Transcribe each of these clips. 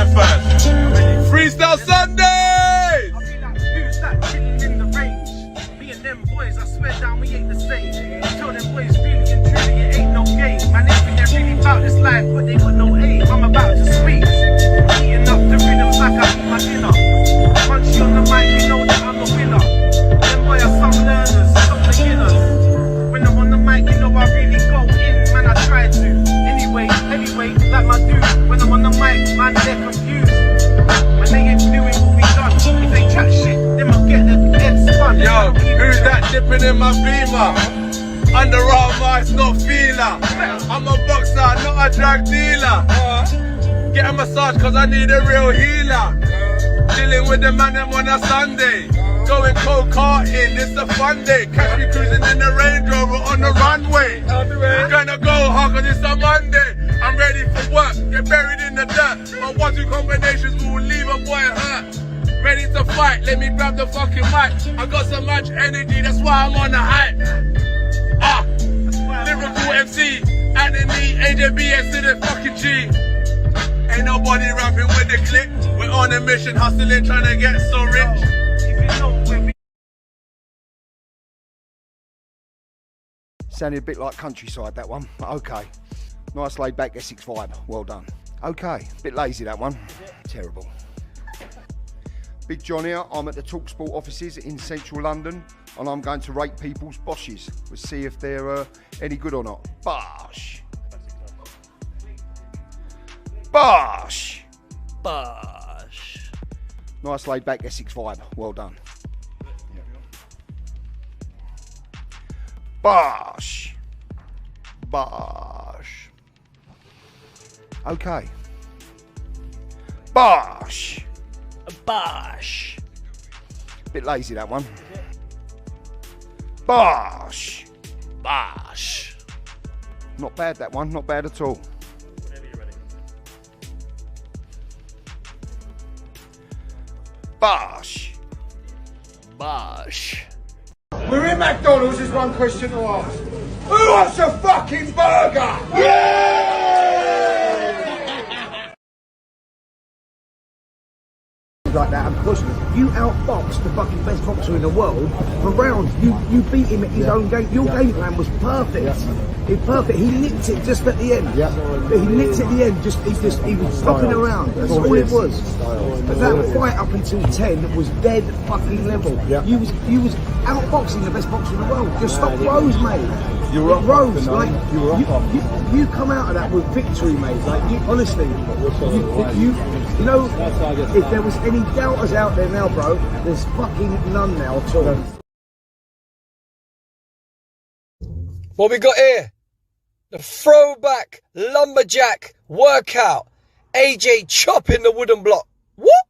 time first. Freestyle Sunday! I be like, who's that chilling in the range? Me and them boys, I swear down, we ain't the same. Tell them boys, really and truly, it ain't no game. Man, they think they're really about this life, but they got no aim. I'm about to squeeze, eating up the rhythms like I eat my dinner. Punchy on the mic, you know that I'm a winner. Them boys are some learners, some beginners. When I'm on the mic, you know I really go in, man, I try to. Anyway, heavyweight, like my dude. When I'm on the mic, man, they're confused. When they ain't doing what we done. If they chat shit, they must get their head spun. Yo, who's that dipping in my beamer? Underarm ice, not feeler. I'm a boxer, not a drug dealer. Get a massage cause I need a real healer. Chilling with the man them on a Sunday. Going cold karting, it's a fun day. Catch me cruising in the Range Rover on the runway. I'm gonna go hard cause it's a Monday. I'm ready for work, get buried in the dirt. My 1-2 combinations will leave a boy hurt. Ready to fight, let me grab the fucking mic. I got so much energy, that's why I'm on the hype. Lyrical MC, Anthony, AJBS to the fucking G. Ain't nobody rapping with the click. We're on a mission, hustling, trying to get so rich. Sounded a bit like countryside, that one. Okay. Nice laid back Essex vibe. Well done. Okay. Bit lazy, that one. Terrible. Big John here. I'm at the TalkSport offices in central London and I'm going to rate people's bosses. We'll see if they're any good or not. Bosh. Bosh. Bosh. Nice laid back Essex vibe. Well done. Bosh. Bosh. Okay. Bosh. Bosh. Bit lazy, that one. Bosh. Bosh. Not bad, that one. Not bad at all. Whenever you're ready. Bosh. Bosh. We're in McDonald's, there's one question to ask. Who wants a fucking burger? Yeah! Like that, and because you outboxed the fucking best boxer in the world for rounds, you beat him at his own game. Your game plan was perfect. Perfect. He nicked it just at the end. He nicked it at the end. He was stopping around. That's all it was. But that fight up until 10 was dead fucking level. You was outboxing the best boxer in the world. Just stop Rose, mate. You were up Rose, like you come out of that with victory, mate. Like you, honestly, you know, if there was any doubters out there now, bro, there's fucking none now at all. What we got here? The throwback lumberjack workout. AJ chopping the wooden block. What?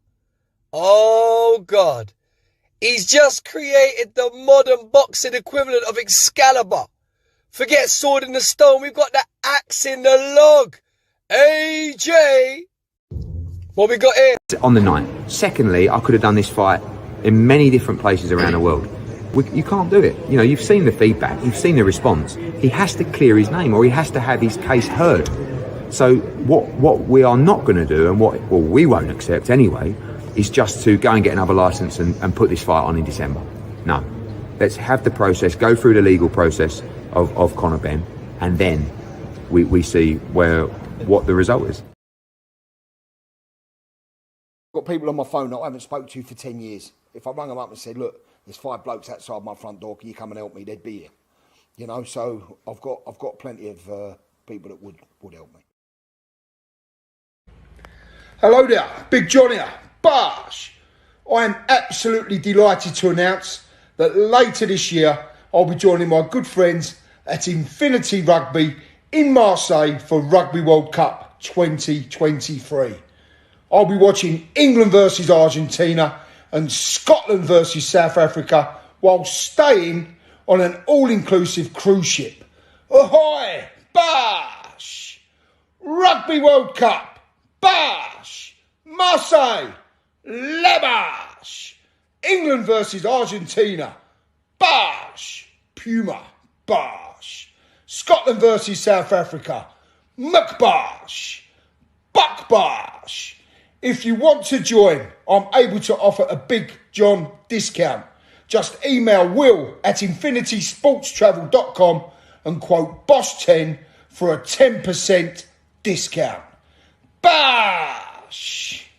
Oh God. He's just created the modern boxing equivalent of Excalibur. Forget sword in the stone, we've got the axe in the log. AJ. What we got here? On the night. Secondly, I could have done this fight in many different places around the world. You can't do it. You know, you've seen the feedback, you've seen the response. He has to clear his name or he has to have his case heard. So what we are not going to do and what we won't accept anyway is just to go and get another license and put this fight on in December. No. Let's have the process, go through the legal process of Conor Benn, and then we see what the result is. Got people on my phone that I haven't spoken to for 10 years. If I rang them up and said, look, there's 5 blokes outside my front door, can you come and help me? They'd be here. You know, so I've got plenty of people that would help me. Hello there, Big John here. Bosh! I am absolutely delighted to announce that later this year I'll be joining my good friends at Infinity Rugby in Marseille for Rugby World Cup 2023. I'll be watching England versus Argentina and Scotland versus South Africa while staying on an all-inclusive cruise ship. Ahoy! Bosh! Rugby World Cup! Bosh! Marseille! Lebash! England versus Argentina! Bosh! Puma! Bosh! Scotland versus South Africa! McBosh! Buckbosh! If you want to join, I'm able to offer a Big John discount. Just email will@infinitysportstravel.com and quote Boss10 for a 10% discount. Bash!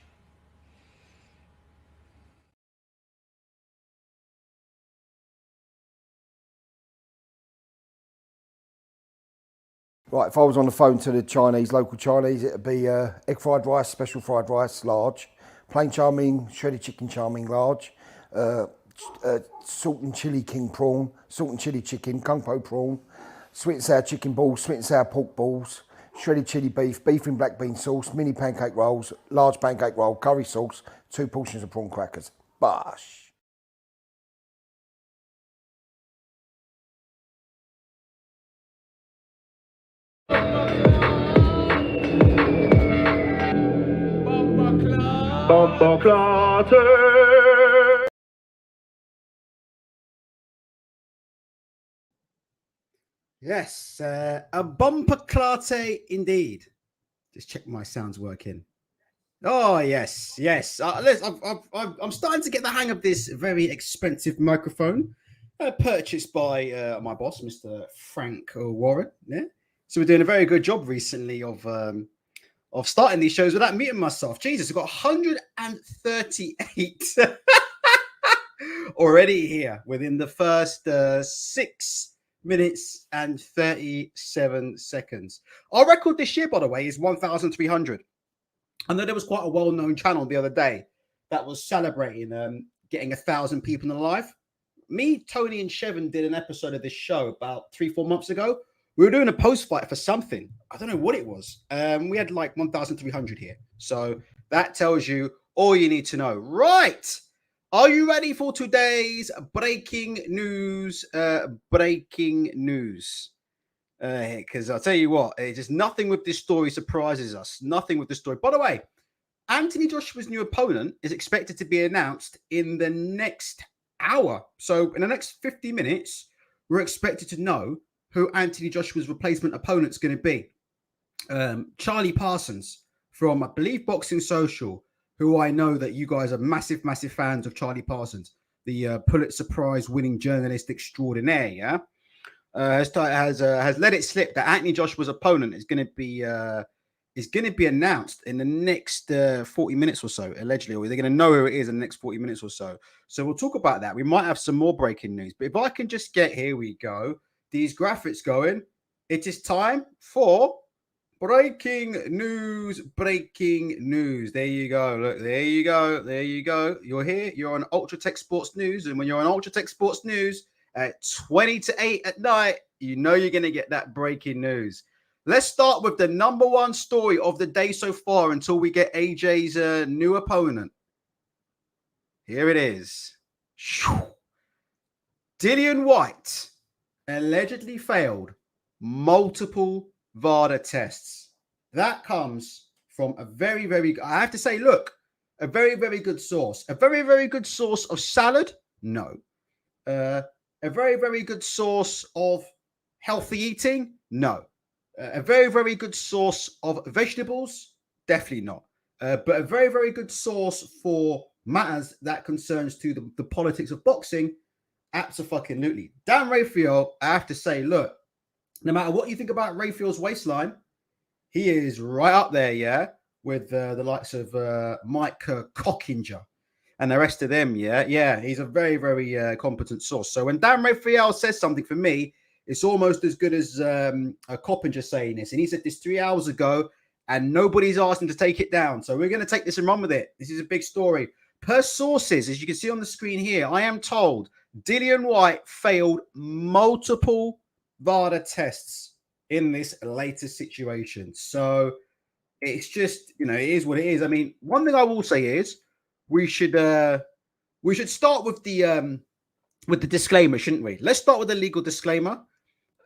Right, if I was on the phone to the Chinese, local Chinese, it'd be egg fried rice, special fried rice, large, plain chow mein, shredded chicken chow mein, large, salt and chili king prawn, salt and chili chicken, kung po prawn, sweet and sour chicken balls, sweet and sour pork balls, shredded chili beef, beef in black bean sauce, mini pancake rolls, large pancake roll, curry sauce, 2 portions of prawn crackers. Bosh! Yes, a bumper clate indeed. Just check my sounds working. Oh yes, yes. I'm starting to get the hang of this very expensive microphone, purchased by my boss, Mr. Frank Warren. Yeah. So we're doing a very good job recently of starting these shows without muting myself. Jesus, I've got 138 already here within the first 6 minutes and 37 seconds. Our record this year, by the way, is 1,300. I know there was quite a well-known channel the other day that was celebrating getting 1,000 people in live. Me, Tony, and Chevin did an episode of this show about 3-4 months ago. We were doing a post-fight for something. I don't know what it was. We had like 1,300 here. So that tells you all you need to know. Right. Are you ready for today's breaking news? Because I'll tell you what, it's just nothing with this story surprises us. Nothing with this story. By the way, Anthony Joshua's new opponent is expected to be announced in the next hour. So in the next 50 minutes, we're expected to know who Anthony Joshua's replacement opponent's going to be. Charlie Parsons from, I believe, Boxing Social, who I know that you guys are massive, massive fans of Charlie Parsons, the Pulitzer Prize winning journalist extraordinaire, yeah? Has let it slip that Anthony Joshua's opponent is going to be announced in the next 40 minutes or so, allegedly, or they're going to know who it is in the next 40 minutes or so. So we'll talk about that. We might have some more breaking news, but if I can just get, here we go, these graphics going, it is time for breaking news. There you go. Look, there you go. You're here. You're on Ultra Tech Sports News. And when you're on Ultra Tech Sports News at 20 to 8 at night, you know you're going to get that breaking news. Let's start with the number one story of the day so far until we get AJ's new opponent. Here it is. Dillian White allegedly failed multiple Vada tests. That comes from a very, very, I have to say, look, a very, very good source. A very, very good source of salad? No. A very, very good source of healthy eating? No. A very, very good source of vegetables? Definitely not. But a very, very good source for matters that concerns to the politics of boxing? Absolutely. Dan Raphael, I have to say, look, no matter what you think about Raphael's waistline, he is right up there, yeah, with the likes of Mike Cockinger and the rest of them, yeah. He's a very, very competent source. So when Dan Raphael says something, for me, it's almost as good as Coppinger saying this. And he said this 3 hours ago, and nobody's asked him to take it down. So we're going to take this and run with it. This is a big story. Per sources, as you can see on the screen here, I am told Dillian White failed multiple Vada tests in this latest situation. So it's just, it is what it is. I mean, one thing I will say is we should start with the disclaimer, shouldn't we? Let's start with the legal disclaimer.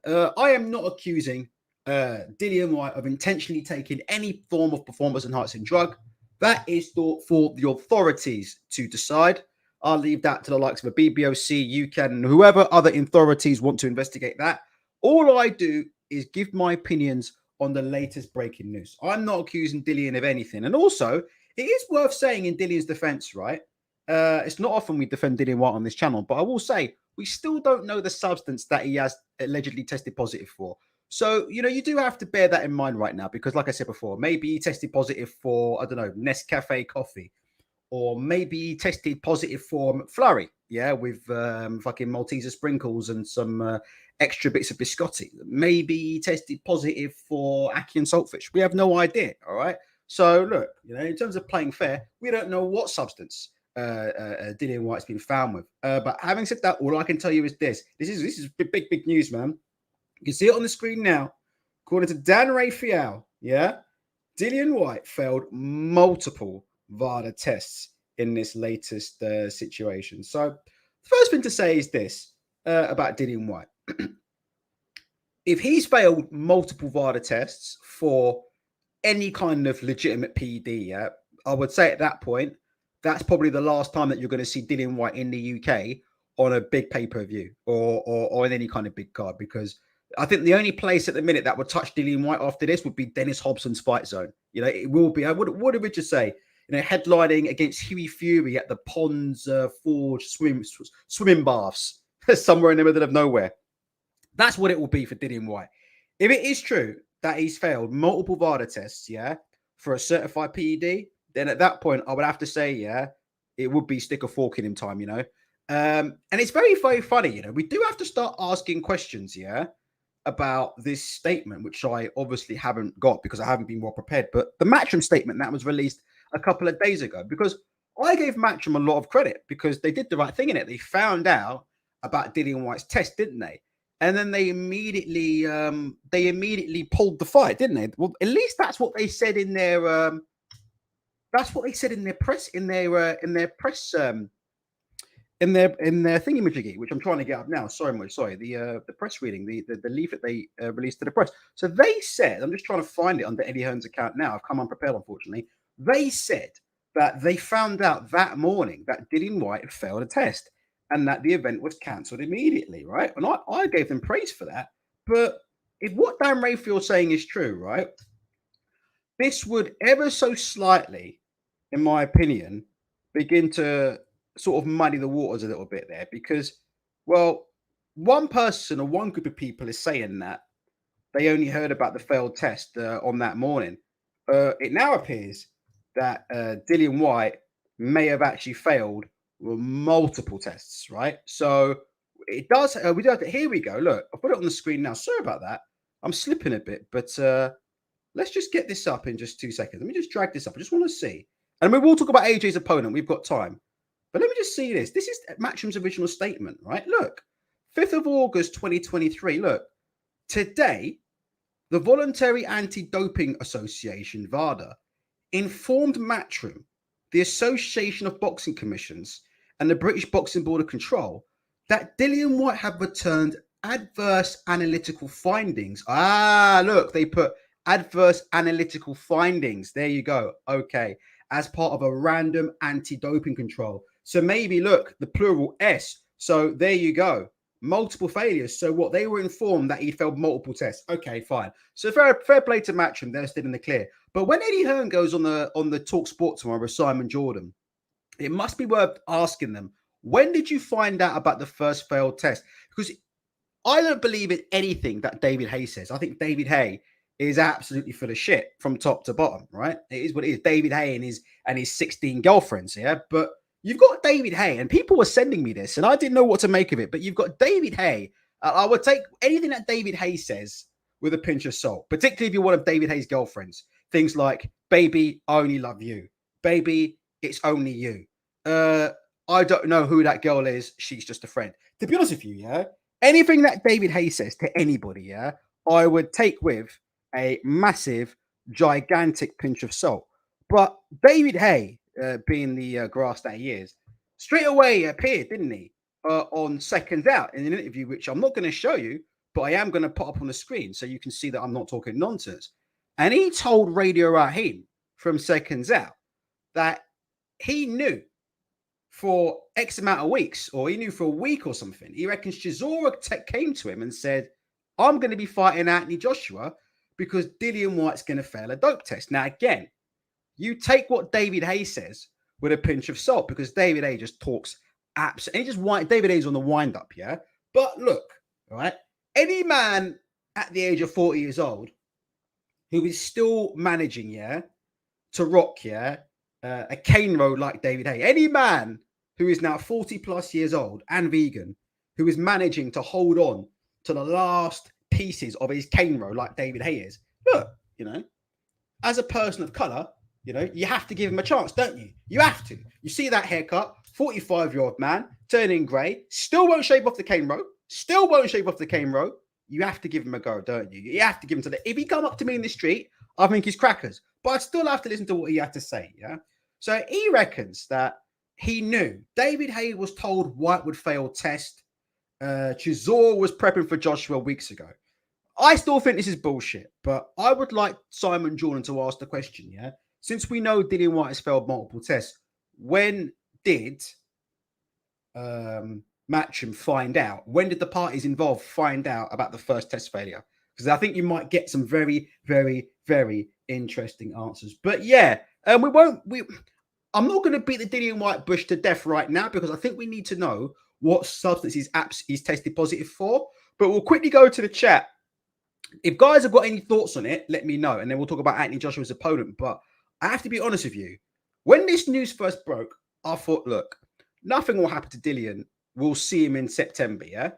I am not accusing Dillian White of intentionally taking any form of performance-enhancing drug. That is for the authorities to decide. I'll leave that to the likes of a BBOC, UCAN, and whoever other authorities want to investigate that. All I do is give my opinions on the latest breaking news. I'm not accusing Dillian of anything. And also, it is worth saying in Dillian's defense, right? It's not often we defend Dillian White on this channel, but I will say we still don't know the substance that he has allegedly tested positive for. So, you know, you do have to bear that in mind right now, because like I said before, maybe he tested positive for, I don't know, Nescafe coffee, or maybe he tested positive for McFlurry, yeah, with fucking Malteser sprinkles and some extra bits of biscotti. Maybe he tested positive for ackee and saltfish. We have no idea, all right? So, look, you know, in terms of playing fair, we don't know what substance Dillian White's been found with. But having said that, all I can tell you is this. This is big news, man. You can see it on the screen now. According to Dan Raphael, yeah, Dillian White failed multiple Vada tests in this latest situation. So the first thing to say is this about Dillian White. If he's failed multiple Vada tests for any kind of legitimate PED, yeah, I would say at that point, that's probably the last time that you're going to see Dillian White in the UK on a big pay-per-view or in any kind of big card, because I think the only place at the minute that would touch Dillian White after this would be Dennis Hobson's Fight Zone. You know, it will be. What did we just say? You know, headlining against Huey Fury at the Ponds Forge swimming baths somewhere in the middle of nowhere. That's what it will be for Dillian White. If it is true that he's failed multiple Vada tests, yeah, for a certified PED, then at that point I would have to say, yeah, it would be stick a fork in him time, you know. And it's very, very funny, you know. We do have to start asking questions, yeah, about this statement, which I obviously haven't got because I haven't been well prepared. But the Matchroom statement that was released a couple of days ago, because I gave Matchroom a lot of credit because they did the right thing in it. They found out about Dillian White's test, didn't they? And then they immediately pulled the fight, didn't they? Well, at least that's what they said in their press thingamajiggy, which I'm trying to get up now. Sorry, the press reading, the leaflet they released to the press. So they said, I'm just trying to find it under Eddie Hearn's account now. I've come unprepared, unfortunately. They said that they found out that morning that Dillian White had failed a test and that the event was cancelled immediately, right? And I gave them praise for that. But if what Dan Raphael's saying is true, right, this would ever so slightly, in my opinion, begin to sort of muddy the waters a little bit there, because, well, one person or one group of people is saying that they only heard about the failed test on that morning. It now appears that Dillian White may have actually failed multiple tests, right? So it does. We do have to. Here we go. Look, I've put it on the screen now. Sorry about that. I'm slipping a bit, but let's just get this up in just 2 seconds. Let me just drag this up. I just want to see, and we will talk about AJ's opponent. We've got time. But let me just see this. This is Matchroom's original statement, right? Look, 5th of August, 2023. Look, today, the Voluntary Anti-Doping Association, VADA, informed Matchroom, the Association of Boxing Commissions, and the British Boxing Board of Control that Dillian White had returned adverse analytical findings. Look, they put adverse analytical findings. There you go. Okay. As part of a random anti-doping control. So maybe, look, the plural S. So there you go. Multiple failures. So what, they were informed that he failed multiple tests. Okay, fine. So fair play to Matchroom. They're still in the clear. But when Eddie Hearn goes on the Talk Sport tomorrow with Simon Jordan, it must be worth asking them, when did you find out about the first failed test? Because I don't believe in anything that David Hay says. I think David Hay is absolutely full of shit from top to bottom, right? It is what it is. David Hay and his 16 girlfriends, yeah? But you've got David Hay, and people were sending me this, and I didn't know what to make of it, but you've got David Hay. I would take anything that David Hay says with a pinch of salt, particularly if you're one of David Hay's girlfriends. Things like, baby, I only love you. Baby, it's only you. I don't know who that girl is. She's just a friend. To be honest with you, yeah? Anything that David Hay says to anybody, yeah, I would take with a massive, gigantic pinch of salt. But David Hay, being the grass that he is, straight away appeared, didn't he, on Seconds Out in an interview, which I'm not going to show you, but I am going to put up on the screen so you can see that I'm not talking nonsense. And he told Radio Raheem from Seconds Out that he knew for X amount of weeks, or he knew for a week or something. He reckons Chisora came to him and said, I'm going to be fighting Anthony Joshua because Dillian White's going to fail a dope test. Now, again, you take what David Hay says with a pinch of salt, because David Hay just talks absolutely. David Hay's on the wind up, yeah. But look, all right, any man at the age of 40 years old who is still managing, yeah, to rock, yeah, a cane road like David Hay, any man who is now 40 plus years old and vegan, who is managing to hold on to the last pieces of his cane road like David Hay is, look, you know, as a person of color, you know, you have to give him a chance, don't you? You have to. You see that haircut, 45-year-old man, turning grey, still won't shave off the cane row, You have to give him a go, don't you? You have to give him to the... If he come up to me in the street, I think he's crackers. But I'd still have to listen to what he had to say, yeah? So he reckons that he knew. David Hay was told Whyte would fail test. Chisor was prepping for Joshua weeks ago. I still think this is bullshit, but I would like Simon Jordan to ask the question, yeah? Since we know Dillian White has failed multiple tests, when did Matcham find out? When did the parties involved find out about the first test failure? Because I think you might get some very, very, very interesting answers. But yeah, I'm not going to beat the Dillian White bush to death right now, because I think we need to know what substances he's tested positive for. But we'll quickly go to the chat. If guys have got any thoughts on it, let me know, and then we'll talk about Anthony Joshua's opponent. But I have to be honest with you. When this news first broke, I thought, look, nothing will happen to Dillian. We'll see him in September, yeah?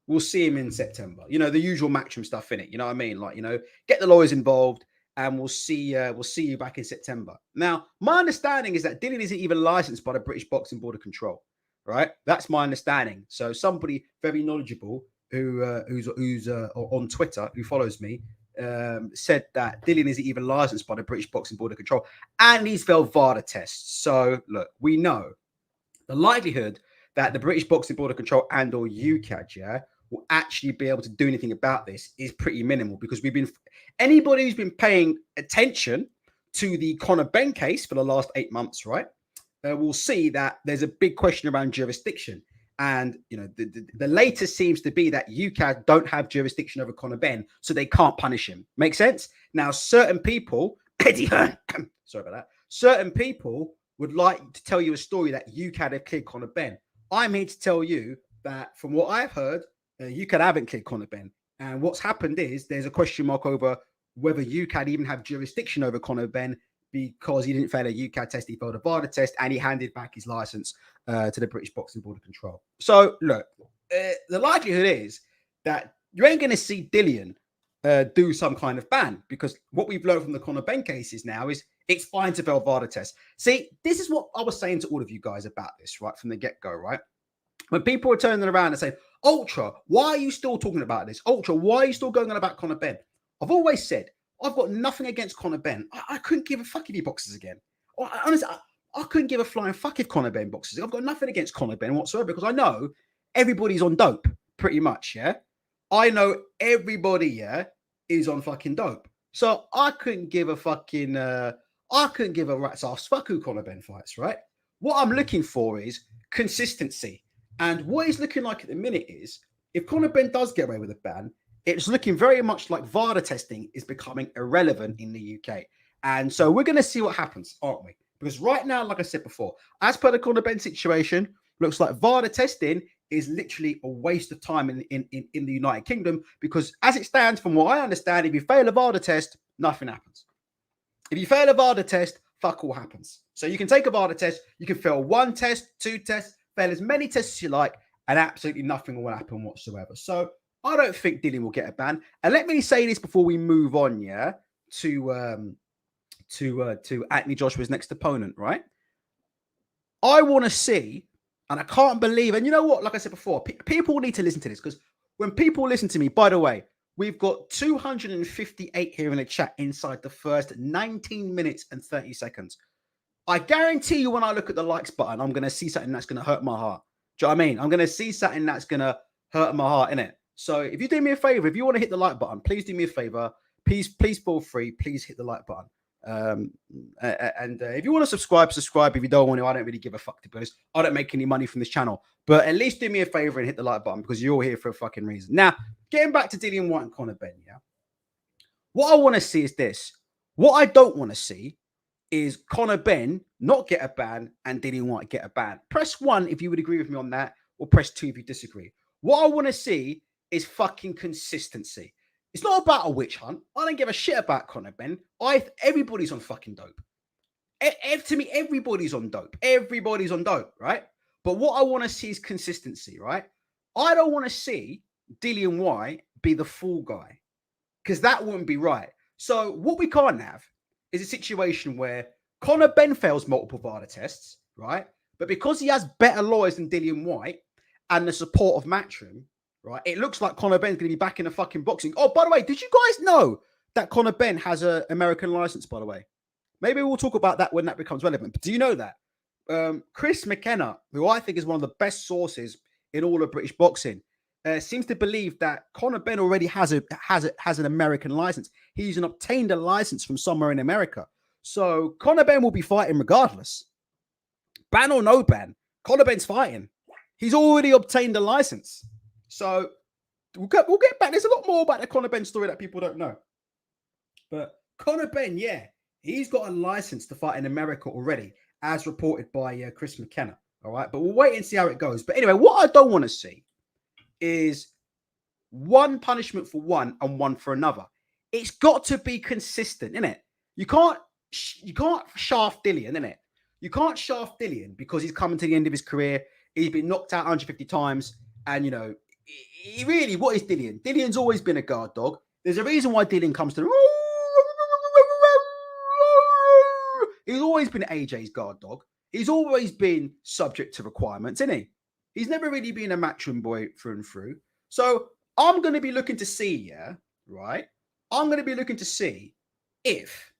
We'll see him in September. You know, the usual Matchroom stuff in it. You know what I mean? Like, you know, get the lawyers involved, and we'll see you back in September. Now, my understanding is that Dillian isn't even licensed by the British Boxing Board of Control, right? That's my understanding. So somebody very knowledgeable who's on Twitter, who follows me, said that Dillian isn't even licensed by the British Boxing Board of Control, and he's failed Vada tests. So look, we know the likelihood that the British Boxing Board of Control and or UKAD, yeah, will actually be able to do anything about this is pretty minimal, because anybody who's been paying attention to the Conor Benn case for the last 8 months, right, will see that there's a big question around jurisdiction. And, you know, the latest seems to be that UKAD don't have jurisdiction over Conor Benn, so they can't punish him. Make sense? Now, certain people, Eddie Hearn, sorry about that, certain people would like to tell you a story that UKAD have cleared Conor Benn. I'm here to tell you that from what I've heard, UKAD haven't cleared Conor Benn. And what's happened is there's a question mark over whether UKAD even have jurisdiction over Conor Benn, because he didn't fail a UKAD test, he failed a Vada test, and he handed back his license to the British Boxing Board of Control. So, look, the likelihood is that you ain't going to see Dillian do some kind of ban, because what we've learned from the Conor Benn cases now is it's fine to fail Vada test. See, this is what I was saying to all of you guys about this, right, from the get-go, right? When people are turning around and saying, Ultra, why are you still talking about this? Ultra, why are you still going on about Conor Benn? I've always said, I've got nothing against Conor Benn. I couldn't give a fuck if he boxes again. Honestly, I couldn't give a flying fuck if Conor Benn boxes. I've got nothing against Conor Benn whatsoever, because I know everybody's on dope, pretty much, yeah? I know everybody, yeah, is on fucking dope. So I couldn't give a fucking, I couldn't give a rat's ass fuck who Conor Benn fights, right? What I'm looking for is consistency. And what he's looking like at the minute is, if Conor Benn does get away with a ban, it's looking very much like Vada testing is becoming irrelevant in the UK. And so we're going to see what happens, aren't we? Because right now, like I said before, as per the Conor Benn situation, looks like Vada testing is literally a waste of time in the United Kingdom, because as it stands, from what I understand, if you fail a Vada test, nothing happens. If you fail a Vada test, fuck all happens. So you can take a Vada test, you can fail 1 test, 2 tests, fail as many tests as you like, and absolutely nothing will happen whatsoever. So I don't think Dillian will get a ban. And let me say this before we move on, yeah, to Anthony Joshua's next opponent, right? I want to see, and I can't believe, and you know what, like I said before, people need to listen to this, because when people listen to me, by the way, we've got 258 here in the chat inside the first 19 minutes and 30 seconds. I guarantee you, when I look at the likes button, I'm going to see something that's going to hurt my heart. Do you know what I mean? I'm going to see something that's going to hurt my heart, innit? So if you do me a favor, if you want to hit the like button, please do me a favor. Please feel free. Please hit the like button. If you want to subscribe. If you don't want to, I don't really give a fuck, to be honest. I don't make any money from this channel. But at least do me a favor and hit the like button, because you're all here for a fucking reason. Now, getting back to Dillian White and Conor Benn, yeah? What I want to see is this. What I don't want to see is Conor Benn not get a ban and Dillian White get a ban. Press 1 if you would agree with me on that, or press 2 if you disagree. What I want to see is fucking consistency. It's not about a witch hunt. I don't give a shit about Conor Benn. Everybody's on fucking dope. To me, everybody's on dope. Everybody's on dope, right? But what I want to see is consistency, right? I don't want to see Dillian White be the fall guy, because that wouldn't be right. So what we can't have is a situation where Conor Benn fails multiple Vada tests, right? But because he has better lawyers than Dillian White and the support of Matchroom, right, it looks like Conor Benn's going to be back in the fucking boxing. Oh, by the way, did you guys know that Conor Benn has an American license, by the way? Maybe we'll talk about that when that becomes relevant. But do you know that? Chris McKenna, who I think is one of the best sources in all of British boxing, seems to believe that Conor Benn already has an American license. He's obtained a license from somewhere in America. So Conor Benn will be fighting regardless. Ban or no ban, Conor Benn's fighting. He's already obtained a license. So we'll get back. There's a lot more about the Conor Benn story that people don't know. But Conor Benn, yeah, he's got a license to fight in America already, as reported by Chris McKenna. All right, but we'll wait and see how it goes. But anyway, what I don't want to see is one punishment for one and one for another. It's got to be consistent, innit? You can't shaft Dillian, innit? You can't shaft Dillian because he's coming to the end of his career. He's been knocked out 150 times. And, you know, he really, what is Dillian? Dillian's always been a guard dog. There's a reason why Dillian comes to... He's always been AJ's guard dog. He's always been subject to requirements, isn't he? He's never really been a Matchroom boy through and through. So I'm going to be looking to see, yeah, right? I'm going to be looking to see if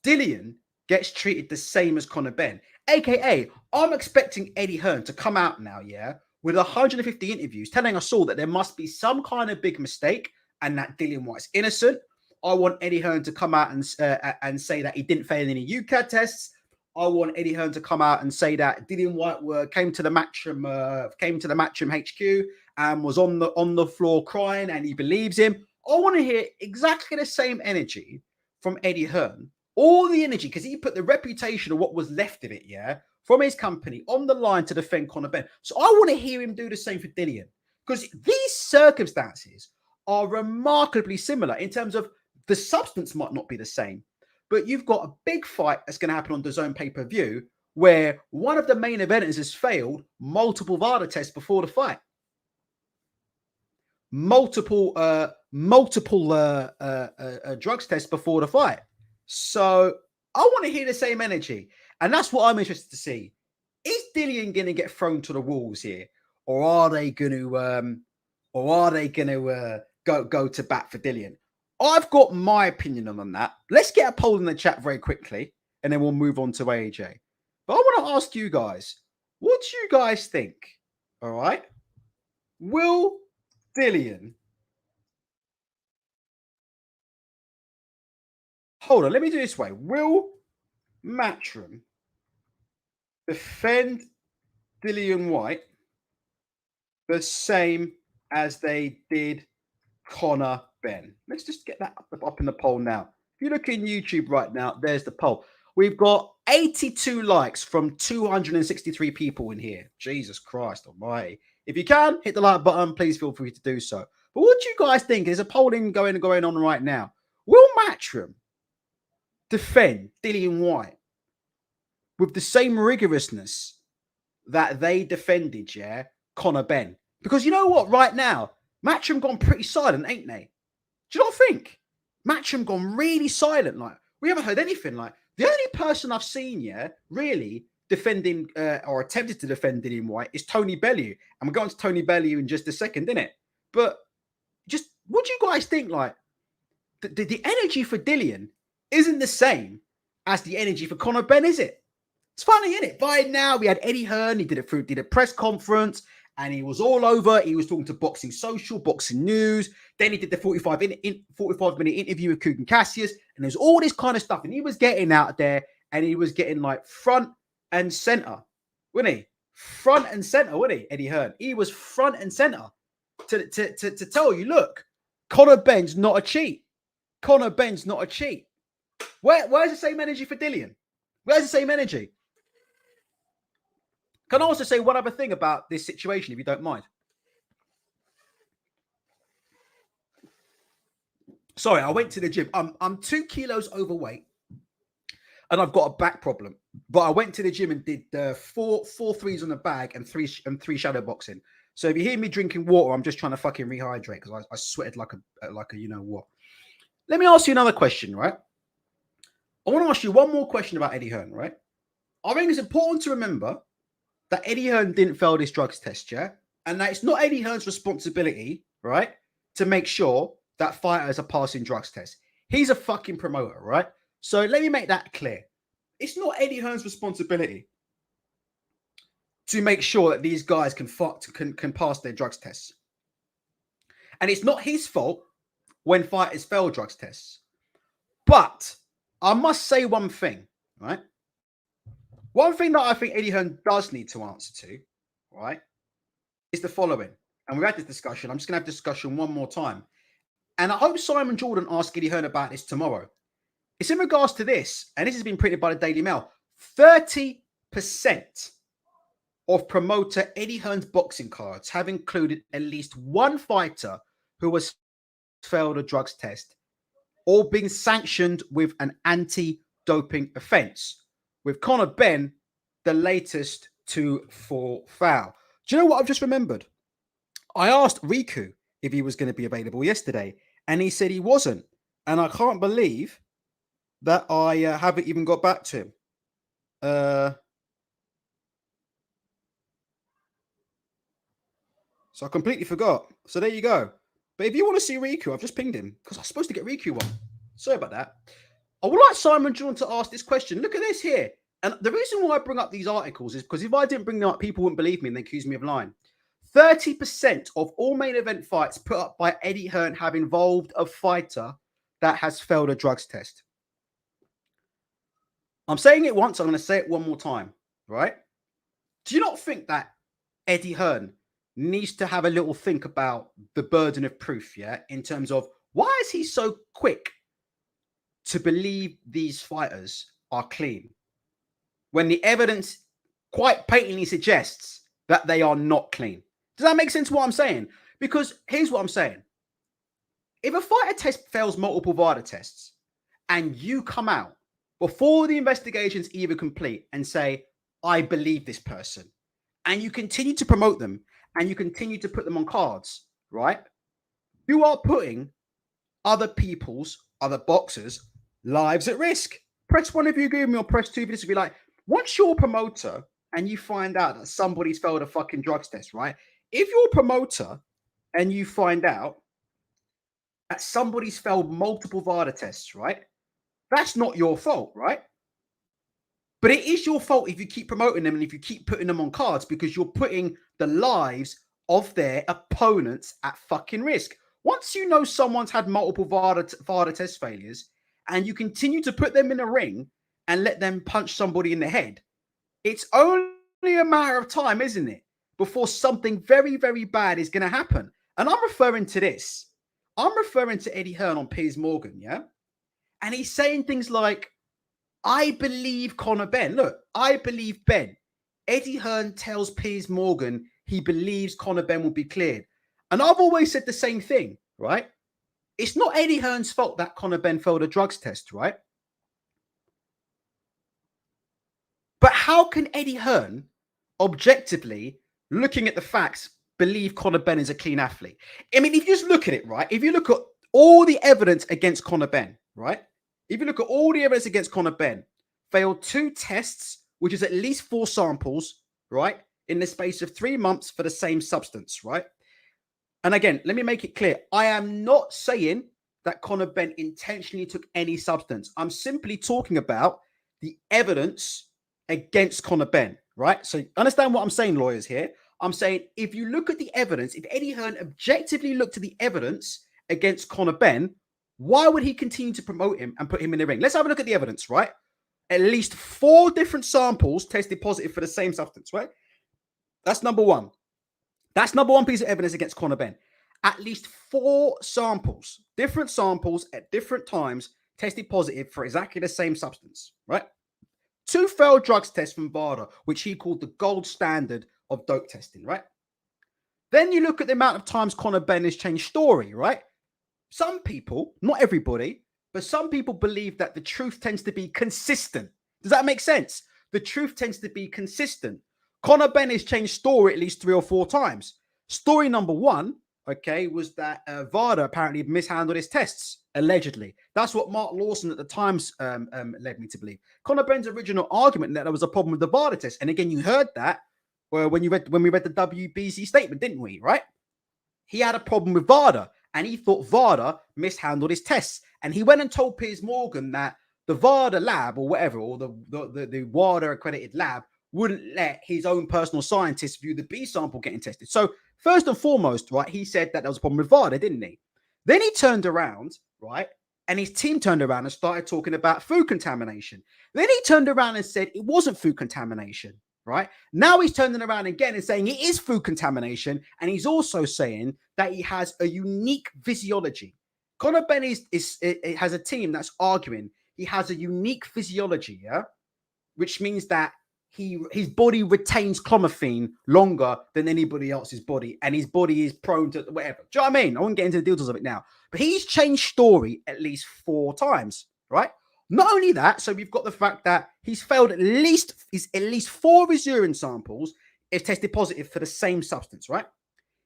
Dillian gets treated the same as Conor Benn. AKA, I'm expecting Eddie Hearn to come out now, yeah, with 150 interviews telling us all that there must be some kind of big mistake and that Dillian White's innocent. I want Eddie Hearn to come out and say that he didn't fail any UCAD tests. I want Eddie Hearn to come out and say that Dillian White came to the Matchroom HQ and was on the floor crying, and he believes him. I want to hear exactly the same energy from Eddie Hearn, all the energy, because he put the reputation of what was left of it, yeah, from his company on the line to defend Conor Benn. So I want to hear him do the same for Dillian, because these circumstances are remarkably similar in terms of the substance might not be the same. But you've got a big fight that's going to happen on the DAZN pay-per-view where one of the main eventers has failed multiple Vada tests before the fight. Multiple drugs tests before the fight. So I want to hear the same energy. And that's what I'm interested to see. Is Dillian going to get thrown to the wolves here? Or are they going to go to bat for Dillian? I've got my opinion on that. Let's get a poll in the chat very quickly, and then we'll move on to AJ. But I want to ask you guys, what do you guys think? All right. Will Dillian... Hold on, let me do it this way. Will Matchroom defend Dillian White the same as they did Conor Benn? Let's just get that up in the poll now. If you look in YouTube right now, there's the poll. We've got 82 likes from 263 people in here. Jesus Christ almighty. If you can, hit the like button. Please feel free to do so. But what do you guys think? There's a polling going on right now. Will Matchroom defend Dillian White with the same rigorousness that they defended, yeah, Conor Benn? Because you know what? Right now, Matchroom gone pretty silent, ain't they? Do you not think? Matchroom gone really silent. Like, we haven't heard anything. Like, the only person I've seen, yeah, really defending or attempted to defend Dillian White is Tony Bellew. And we're going to Tony Bellew in just a second, innit? But just, what do you guys think? Like, the energy for Dillian isn't the same as the energy for Conor Benn, is it? It's funny, isn't it? By now, we had Eddie Hearn. He did a press conference. And he was all over. He was talking to Boxing Social, Boxing News. Then he did the 45-minute interview with Kugan Cassius. And there's all this kind of stuff. And he was getting out there and he was getting like front and center, wasn't he? Front and center, wasn't he, Eddie Hearn? He was front and center to tell you, look, Conor Benn's not a cheat. Conor Benn's not a cheat. Where's the same energy for Dillian? Where's the same energy? Can I also say one other thing about this situation, if you don't mind? Sorry, I went to the gym. I'm 2 kilos overweight, and I've got a back problem. But I went to the gym and did four threes on the bag and three shadow boxing. So if you hear me drinking water, I'm just trying to fucking rehydrate because I sweated like a you know what. Let me ask you another question, right? I want to ask you one more question about Eddie Hearn, right? I think it's important to remember that Eddie Hearn didn't fail this drugs test, yeah? And that it's not Eddie Hearn's responsibility, right, to make sure that fighters are passing drugs tests. He's a fucking promoter, right? So let me make that clear. It's not Eddie Hearn's responsibility to make sure that these guys can pass their drugs tests. And it's not his fault when fighters fail drugs tests. But I must say one thing, right? One thing that I think Eddie Hearn does need to answer to, right, is the following. And we've had this discussion. I'm just going to have discussion one more time. And I hope Simon Jordan asks Eddie Hearn about this tomorrow. It's in regards to this, and this has been printed by the Daily Mail. 30% of promoter Eddie Hearn's boxing cards have included at least one fighter who has failed a drugs test or been sanctioned with an anti-doping offence, with Conor Benn the latest to fall foul. Do you know what I've just remembered? I asked Riku if he was going to be available yesterday, and he said he wasn't. And I can't believe that I haven't even got back to him. So I completely forgot. So there you go. But if you want to see Riku, I've just pinged him because I was supposed to get Riku one. Sorry about that. I would like Simon Jordan to ask this question. Look at this here. And the reason why I bring up these articles is because if I didn't bring them up, people wouldn't believe me and they accuse me of lying. 30% of all main event fights put up by Eddie Hearn have involved a fighter that has failed a drugs test. I'm saying it once, I'm going to say it one more time, right? Do you not think that Eddie Hearn needs to have a little think about the burden of proof, yeah, in terms of why is he so quick to believe these fighters are clean when the evidence quite patently suggests that they are not clean? Does that make sense what I'm saying? Because here's what I'm saying. If a fighter test fails multiple Vada tests and you come out before the investigation's even complete and say, I believe this person, and you continue to promote them and you continue to put them on cards, right? You are putting other people's, other boxers' lives at risk. Press 1 if you agree with me, or press 2 if this will be like, once you're a promoter and you find out that somebody's failed a fucking drugs test, right? If you're a promoter and you find out that somebody's failed multiple Vada tests, right? That's not your fault, right? But it is your fault if you keep promoting them and if you keep putting them on cards, because you're putting the lives of their opponents at fucking risk. Once you know someone's had multiple Vada test failures and you continue to put them in a ring and let them punch somebody in the head, it's only a matter of time, isn't it, before something very, very bad is going to happen. And I'm referring to this. I'm referring to Eddie Hearn on Piers Morgan, yeah? And he's saying things like, I believe Conor Benn. Look, I believe Ben. Eddie Hearn tells Piers Morgan he believes Conor Benn will be cleared. And I've always said the same thing, right? It's not Eddie Hearn's fault that Conor Benn failed a drugs test, right? But how can Eddie Hearn, objectively, looking at the facts, believe Conor Benn is a clean athlete? I mean, if you just look at it, right? If you look at all the evidence against Conor Benn, right? If you look at all the evidence against Conor Benn, failed 2 tests, which is at least 4 samples, right? In the space of 3 months for the same substance, right? And again, let me make it clear. I am not saying that Conor Benn intentionally took any substance. I'm simply talking about the evidence against Conor Benn, right? So understand what I'm saying, lawyers, here. I'm saying if you look at the evidence, if Eddie Hearn objectively looked at the evidence against Conor Benn, why would he continue to promote him and put him in the ring? Let's have a look at the evidence, right? At least 4 different samples tested positive for the same substance, right? That's number one. That's number one piece of evidence against Conor Benn. At least 4 samples, different samples at different times, tested positive for exactly the same substance, right? 2 failed drugs tests from Vada, which he called the gold standard of dope testing, right? Then you look at the amount of times Conor Benn has changed story, right? Some people, not everybody, but some people believe that the truth tends to be consistent. Does that make sense? The truth tends to be consistent. Conor Benn has changed story at least 3 or 4 times. Story number 1, okay, was that Vada apparently mishandled his tests, allegedly. That's what Mark Lawson at the Times led me to believe. Conor Benn's original argument that there was a problem with the Vada test, and again, you heard that when we read the WBC statement, didn't we? Right? He had a problem with Vada, and he thought Vada mishandled his tests, and he went and told Piers Morgan that the Vada lab or whatever, or the WADA accredited lab, wouldn't let his own personal scientists view the B sample getting tested. So first and foremost, right, he said that there was a problem with Vada, didn't he? Then he turned around, right, and his team turned around and started talking about food contamination. Then he turned around and said it wasn't food contamination, right? Now he's turning around again and saying it is food contamination, and he's also saying that he has a unique physiology. Conor Benn has a team that's arguing he has a unique physiology, yeah, which means that his body retains clomiphene longer than anybody else's body, and his body is prone to whatever. Do you know what I mean? I won't get into the details of it now, but he's changed story at least 4 times, right? Not only that, so we've got the fact that he's failed at least 4 of his urine samples if tested positive for the same substance, right?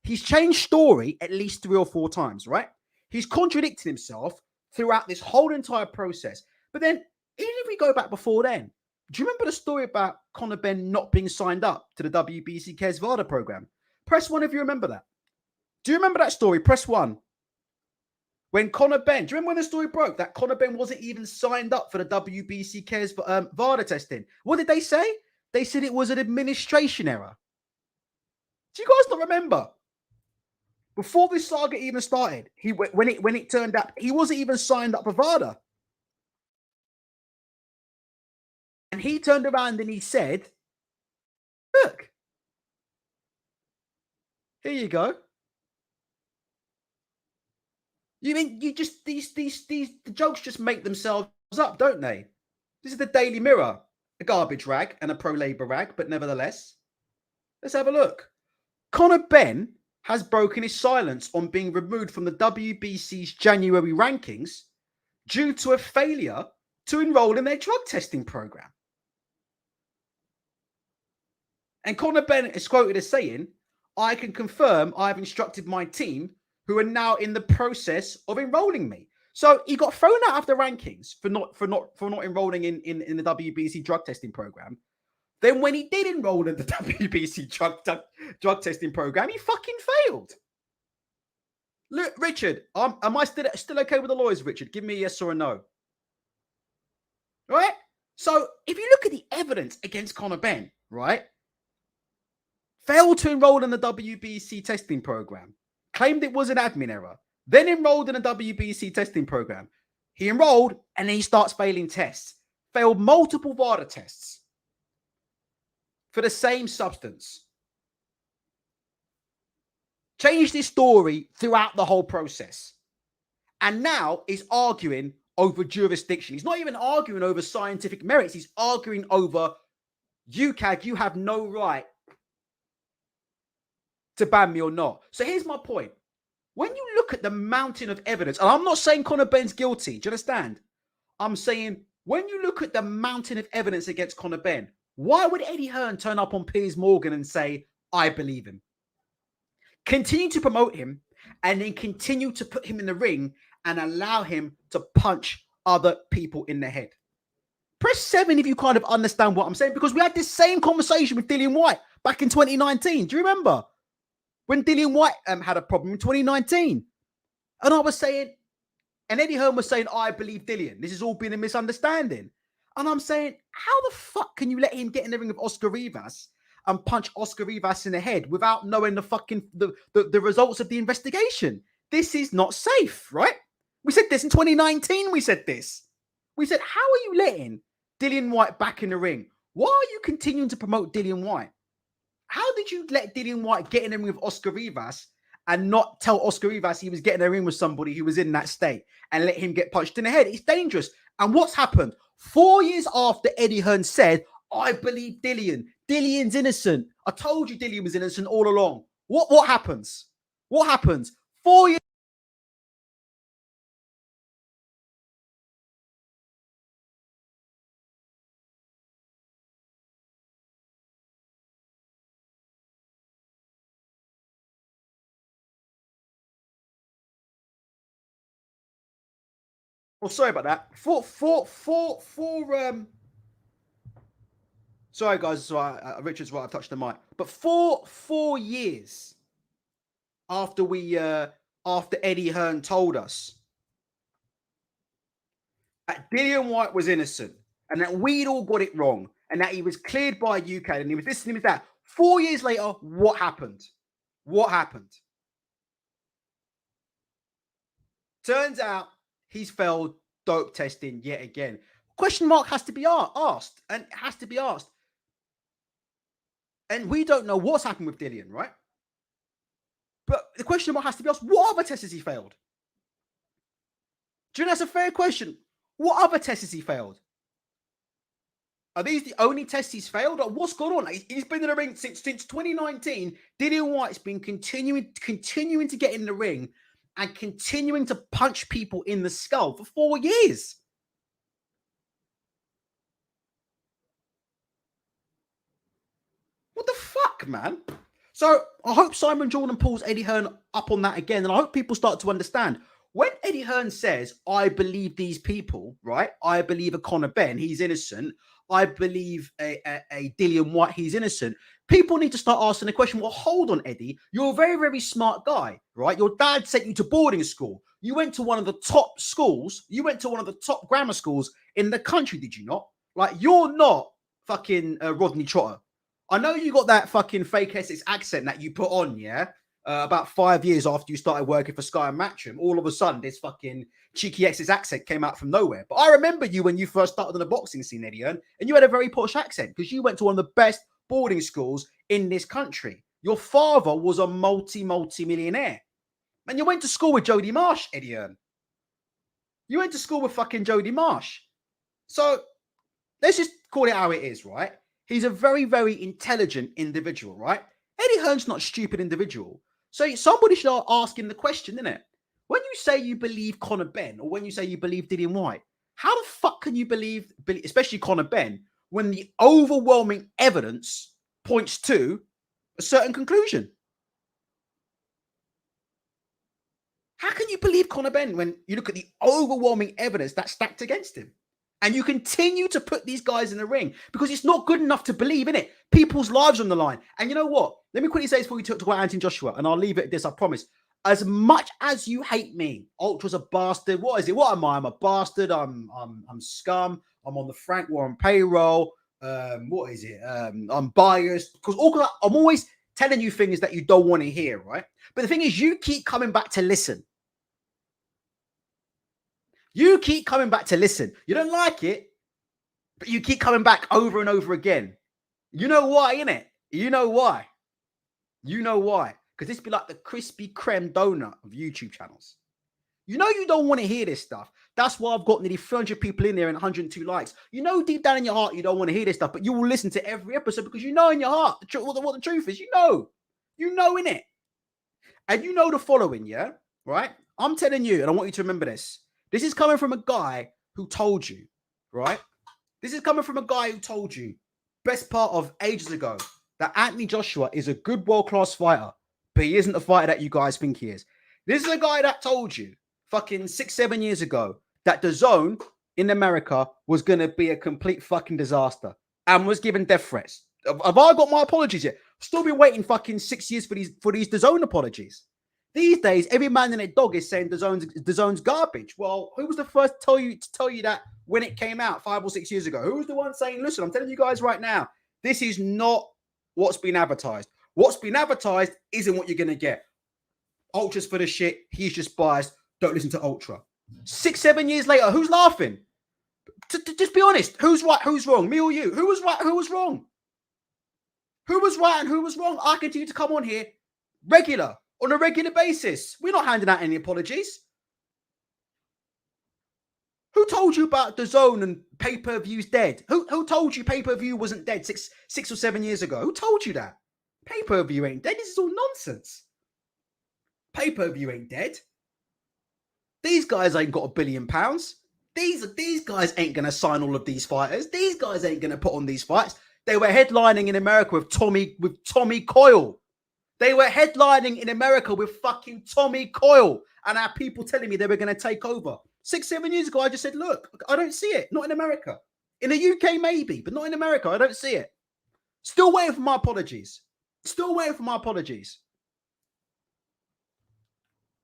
He's changed story at least 3 or 4 times, right? He's contradicted himself throughout this whole entire process. But then, even if we go back before then, do you remember the story about Conor Benn not being signed up to the WBC Cares Vada program? Press 1 if you remember that. Do you remember that story? Press 1. When Conor Benn, do you remember when the story broke that Conor Benn wasn't even signed up for the WBC Cares Vada testing? What did they say? They said it was an administration error. Do you guys not remember? Before this saga even started, when it turned up, he wasn't even signed up for Vada. And he turned around and he said, look, here you go. You mean you just the jokes just make themselves up, don't they? This is the Daily Mirror, a garbage rag and a pro-Labour rag, but nevertheless, let's have a look. Conor Benn has broken his silence on being removed from the WBC's January rankings due to a failure to enroll in their drug testing program. And Conor Benn is quoted as saying, I can confirm I've instructed my team who are now in the process of enrolling me. So he got thrown out of the rankings for not enrolling in the WBC drug testing program. Then when he did enroll in the WBC drug testing program, he fucking failed. Look, Richard, am I still okay with the lawyers, Richard? Give me a yes or a no. All right? So if you look at the evidence against Conor Benn, right? Failed to enroll in the WBC testing program, claimed it was an admin error, then enrolled in a WBC testing program. He enrolled and then he starts failing tests. Failed multiple Vada tests for the same substance. Changed his story throughout the whole process. And now is arguing over jurisdiction. He's not even arguing over scientific merits. He's arguing over, UCAG, you have no right to ban me or not. So here's my point. When you look at the mountain of evidence, and I'm not saying Conor Benn's guilty, do you understand? I'm saying when you look at the mountain of evidence against Conor Benn, why would Eddie Hearn turn up on Piers Morgan and say, I believe him? Continue to promote him and then continue to put him in the ring and allow him to punch other people in the head. Press 7 if you kind of understand what I'm saying, because we had this same conversation with Dillian White back in 2019. Do you remember? When Dillian White had a problem in 2019. And I was saying, and Eddie Hearn was saying, I believe Dillian. This has all been a misunderstanding. And I'm saying, how the fuck can you let him get in the ring with Oscar Rivas and punch Oscar Rivas in the head without knowing the fucking the results of the investigation? This is not safe, right? We said this in 2019. We said this. We said, how are you letting Dillian White back in the ring? Why are you continuing to promote Dillian White? How did you let Dillian White get in the ring with Oscar Rivas and not tell Oscar Rivas he was getting a ring with somebody who was in that state and let him get punched in the head. It's dangerous. And what's happened? 4 years after Eddie Hearn said, I believe Dillian. Dillian's innocent. I told you Dillian was innocent all along. What happens? What happens? 4 years. Oh, sorry about that. Sorry, guys. So Richard's right. I touched the mic. But 4 years after after Eddie Hearn told us that Dillian White was innocent and that we'd all got it wrong and that he was cleared by UK and he was this and he was that. 4 years later, what happened? What happened? Turns out he's failed dope testing yet again. Question mark has to be asked, and it has to be asked. And we don't know what's happened with Dillian, right? But the question mark has to be asked, what other tests has he failed? Do you know that's a fair question? What other tests has he failed? Are these the only tests he's failed? Or what's going on? He's been in the ring since 2019. Dillian White's been continuing to get in the ring and continuing to punch people in the skull for 4 years. What the fuck, man? So I hope Simon Jordan pulls Eddie Hearn up on that again. And I hope people start to understand. When Eddie Hearn says, I believe these people, right? I believe a Conor Benn, he's innocent. I believe a Dillian White, he's innocent. People need to start asking the question, well, hold on, Eddie. You're a very, very smart guy, right? Your dad sent you to boarding school. You went to one of the top schools. You went to one of the top grammar schools in the country, did you not? Like, you're not fucking Rodney Trotter. I know you got that fucking fake Essex accent that you put on, yeah? About 5 years after you started working for Sky and Matchroom, all of a sudden this fucking cheeky Essex accent came out from nowhere. But I remember you when you first started on the boxing scene, Eddie Hearn, and you had a very posh accent because you went to one of the best boarding schools in this country. Your father was a multi-millionaire. And you went to school with Jody Marsh, Eddie Hearn. You went to school with fucking Jody Marsh. So let's just call it how it is, right? He's a very, very intelligent individual, right? Eddie Hearn's not a stupid individual. So somebody should ask him the question, innit? When you say you believe Conor Benn or when you say you believe Dillian White, how the fuck can you believe, especially Conor Benn, when the overwhelming evidence points to a certain conclusion? How can you believe Conor Benn when you look at the overwhelming evidence that's stacked against him? And you continue to put these guys in the ring because it's not good enough to believe, innit? People's lives on the line. And you know what? Let me quickly say this before we talk about Anthony Joshua, and I'll leave it at this, I promise. As much as you hate me, Ultra's a bastard. What is it? What am I? I'm a bastard. I'm scum. I'm on the Frank Warren payroll. What is it? I'm biased. Because I'm always telling you things that you don't want to hear, right? But the thing is, you keep coming back to listen. You keep coming back to listen. You don't like it, but you keep coming back over and over again. You know why, innit? You know why. You know why. Because this be like the Krispy Kreme donut of YouTube channels. You know you don't want to hear this stuff. That's why I've got nearly 300 people in there and 102 likes. You know deep down in your heart you don't want to hear this stuff, but you will listen to every episode because you know in your heart what the truth is. You know innit? And you know the following, yeah? Right? I'm telling you, and I want you to remember this. This is coming from a guy who told you, right? This is coming from a guy who told you, best part of ages ago, that Anthony Joshua is a good world-class fighter, but he isn't the fighter that you guys think he is. This is a guy that told you fucking 6-7 years ago that the zone in America was going to be a complete fucking disaster and was given death threats. Have I got my apologies yet? Still been waiting fucking 6 years for these DAZN apologies. These days, every man and their dog is saying DAZN's garbage. Well, who was the first to tell you that when it came out 5 or 6 years ago? Who was the one saying, listen, I'm telling you guys right now, this is not what's been advertised. What's been advertised isn't what you're going to get. Ultra's for the shit. He's just biased. Don't listen to Ultra. 6-7 years later, who's laughing? Just be honest. Who's right? Who's wrong? Me or you? Who was right? Who was wrong? Who was right and who was wrong? I continue to come on here regular on a regular basis. We're not handing out any apologies. Who told you about the zone and pay-per-view's dead? Who told you pay-per-view wasn't dead six or 7 years ago? Who told you that? Pay-per-view ain't dead. This is all nonsense. Pay-per-view ain't dead. These guys ain't got £1 billion. These guys ain't going to sign all of these fighters. These guys ain't going to put on these fights. They were headlining in America with Tommy Coyle. They were headlining in America with fucking Tommy Coyle. And our people telling me they were going to take over. 6, 7 years ago, I just said, look, I don't see it. Not in America. In the UK, maybe, but not in America. I don't see it. Still waiting for my apologies. Still waiting for my apologies.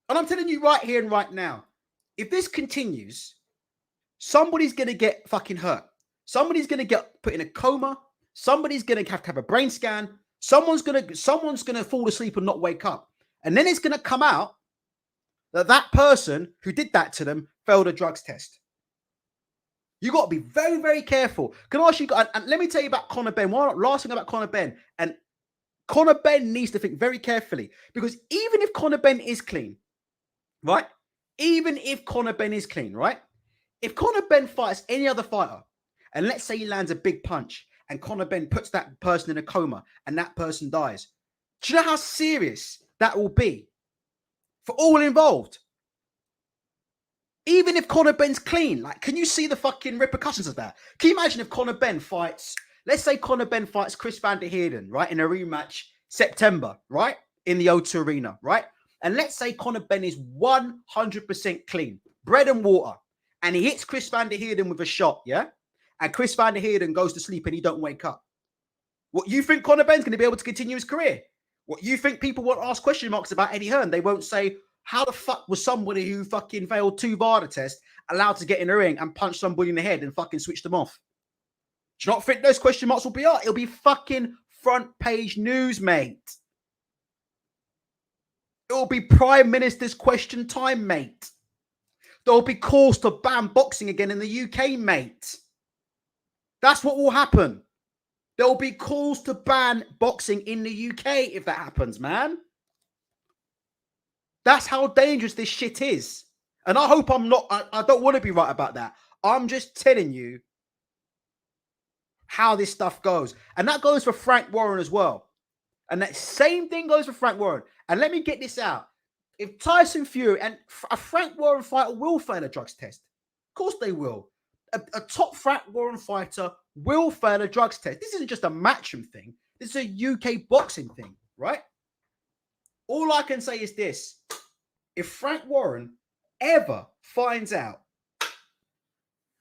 And I'm telling you right here and right now, if this continues, somebody's going to get fucking hurt. Somebody's going to get put in a coma. Somebody's going to have a brain scan. Someone's going to fall asleep and not wake up. And then it's going to come out that person who did that to them failed a drugs test. You got to be very, very careful. Can I ask you, and let me tell you about Conor Benn. One last thing about Conor Benn. And Conor Benn needs to think very carefully, because even if Conor Benn is clean, right? Even if Conor Benn is clean, right? If Conor Benn fights any other fighter, and let's say he lands a big punch, and Conor Benn puts that person in a coma, and that person dies, do you know how serious that will be for all involved? Even if Conor Benn's clean, like, can you see the fucking repercussions of that? Can you imagine if Conor Benn fights, let's say Conor Benn fights Chris Van der Heerden, right, in a rematch September, right, in the O2 Arena, right? And let's say Conor Benn is 100% clean, bread and water, and he hits Chris Van der Heerden with a shot, yeah? And Chris Van der Heerden goes to sleep and he don't wake up. What, you think Conor Benn's going to be able to continue his career? What, you think people won't ask question marks about Eddie Hearn? They won't say, how the fuck was somebody who fucking failed 2 Vada tests allowed to get in the ring and punch somebody in the head and fucking switch them off? Do you not think those question marks will be out? It'll be fucking front page news, mate. It'll be Prime Minister's question time, mate. There'll be calls to ban boxing again in the UK, mate. That's what will happen. There'll be calls to ban boxing in the UK if that happens, man. That's how dangerous this shit is. And I hope I'm not, I don't want to be right about that. I'm just telling you how this stuff goes. And that goes for Frank Warren as well. And that same thing goes for Frank Warren. And let me get this out. If Tyson Fury and a Frank Warren fighter will fail a drugs test, of course they will. A top Frank Warren fighter will fail a drugs test. This isn't just a matchroom thing. This is a UK boxing thing, right? All I can say is this. If Frank Warren ever finds out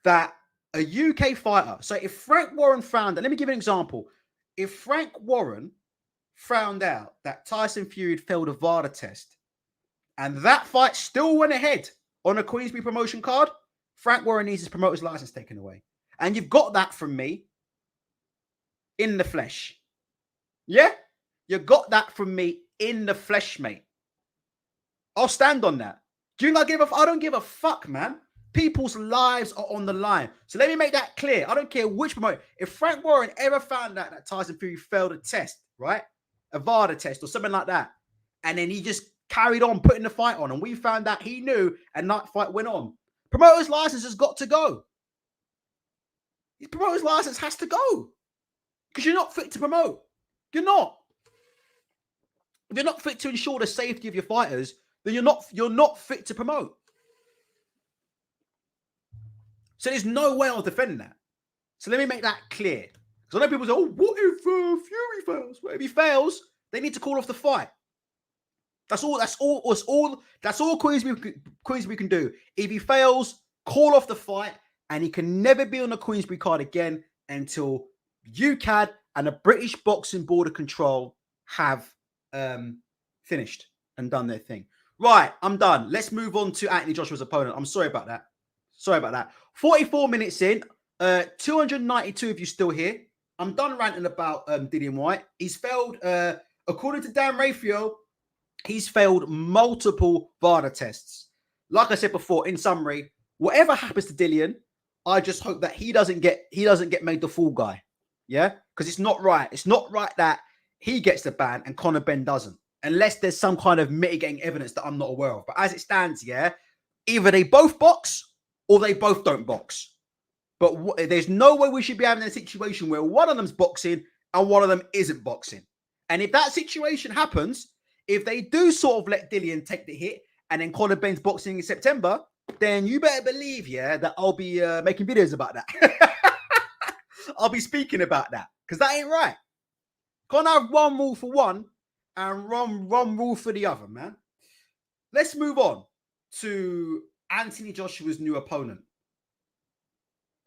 that a UK fighter, so if Frank Warren found out, let me give you an example. If Frank Warren found out that Tyson Fury had failed a Vada test and that fight still went ahead on a Queensberry promotion card, Frank Warren needs his promoter's license taken away. And you've got that from me in the flesh. Yeah? You got that from me in the flesh, mate. I'll stand on that. Do you think I don't give a fuck, man. People's lives are on the line. So let me make that clear. I don't care which promoter. If Frank Warren ever found out that Tyson Fury failed a test, right? A Vada test or something like that, and then he just carried on putting the fight on, and we found out he knew and that fight went on, promoter's license has got to go. His promoter's license has to go. Because you're not fit to promote. You're not. If you're not fit to ensure the safety of your fighters, then you're not fit to promote. So there's no way I'll defend that. So let me make that clear. Because I know people say, oh, what if Fury fails? Well, if he fails, they need to call off the fight. That's all Queensberry can do. If he fails, call off the fight, and he can never be on the Queensberry card again until UCAD and the British Boxing Board of Control have finished and done their thing. Right, I'm done. Let's move on to Anthony Joshua's opponent. I'm sorry about that. 44 minutes in, 292 of you still here. I'm done ranting about Dillian White. He's failed, according to Dan Raphael, he's failed multiple Vada tests. Like I said before, in summary, whatever happens to Dillian, I just hope that he doesn't get made the fool guy. Yeah? Because it's not right. It's not right that he gets the ban and Conor Benn doesn't. unless there's some kind of mitigating evidence that I'm not aware of. But as it stands, yeah, either they both box or they both don't box. But there's no way we should be having a situation where one of them's boxing and one of them isn't boxing. And if that situation happens, if they do sort of let Dillian take the hit and then Conor Benn's boxing in September, then you better believe, yeah, that I'll be making videos about that. I'll be speaking about that because that ain't right. Can't have one rule for one and one rule for the other, man. Let's move on to Anthony Joshua's new opponent.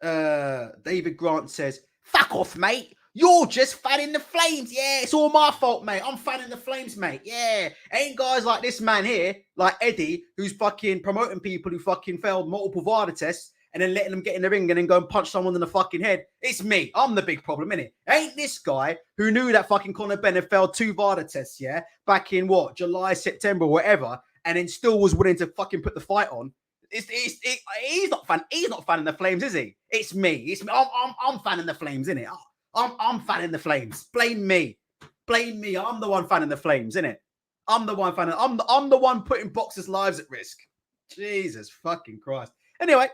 David Grant says, "Fuck off, mate. You're just fanning the flames. Yeah, it's all my fault, mate. I'm fanning the flames, mate. Yeah, ain't guys like this man here, like Eddie, who's fucking promoting people who fucking failed multiple Vada tests and then letting them get in the ring and then go and punch someone in the fucking head. It's me. I'm the big problem, innit? Ain't this guy who knew that fucking Conor Benn had failed 2 Vada tests, yeah, back in what, July, September, whatever, and then still was willing to fucking put the fight on. He's not fanning the flames, is he? It's me. It's me. I'm fanning the flames, innit? I'm fanning the flames. Blame me. Blame me. I'm the one fanning the flames, innit? I'm the one fanning. I'm the one putting boxers' lives at risk. Jesus fucking Christ. Anyway,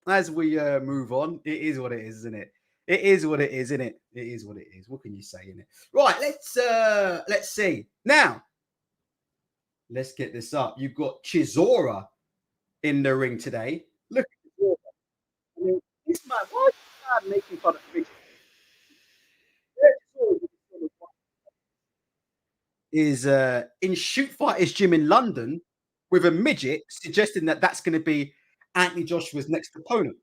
as we move on, it is what it is, isn't it? It is what it is, isn't it? It is what it is. What can you say, innit? Right, let's see. Now, let's get this up. You've got Chisora in the ring today. Look at Chisora. I mean, this man, why is this man making fun of me? Is in Shoot Fighters Gym in London with a midget, suggesting that that's going to be Anthony Joshua's next opponent,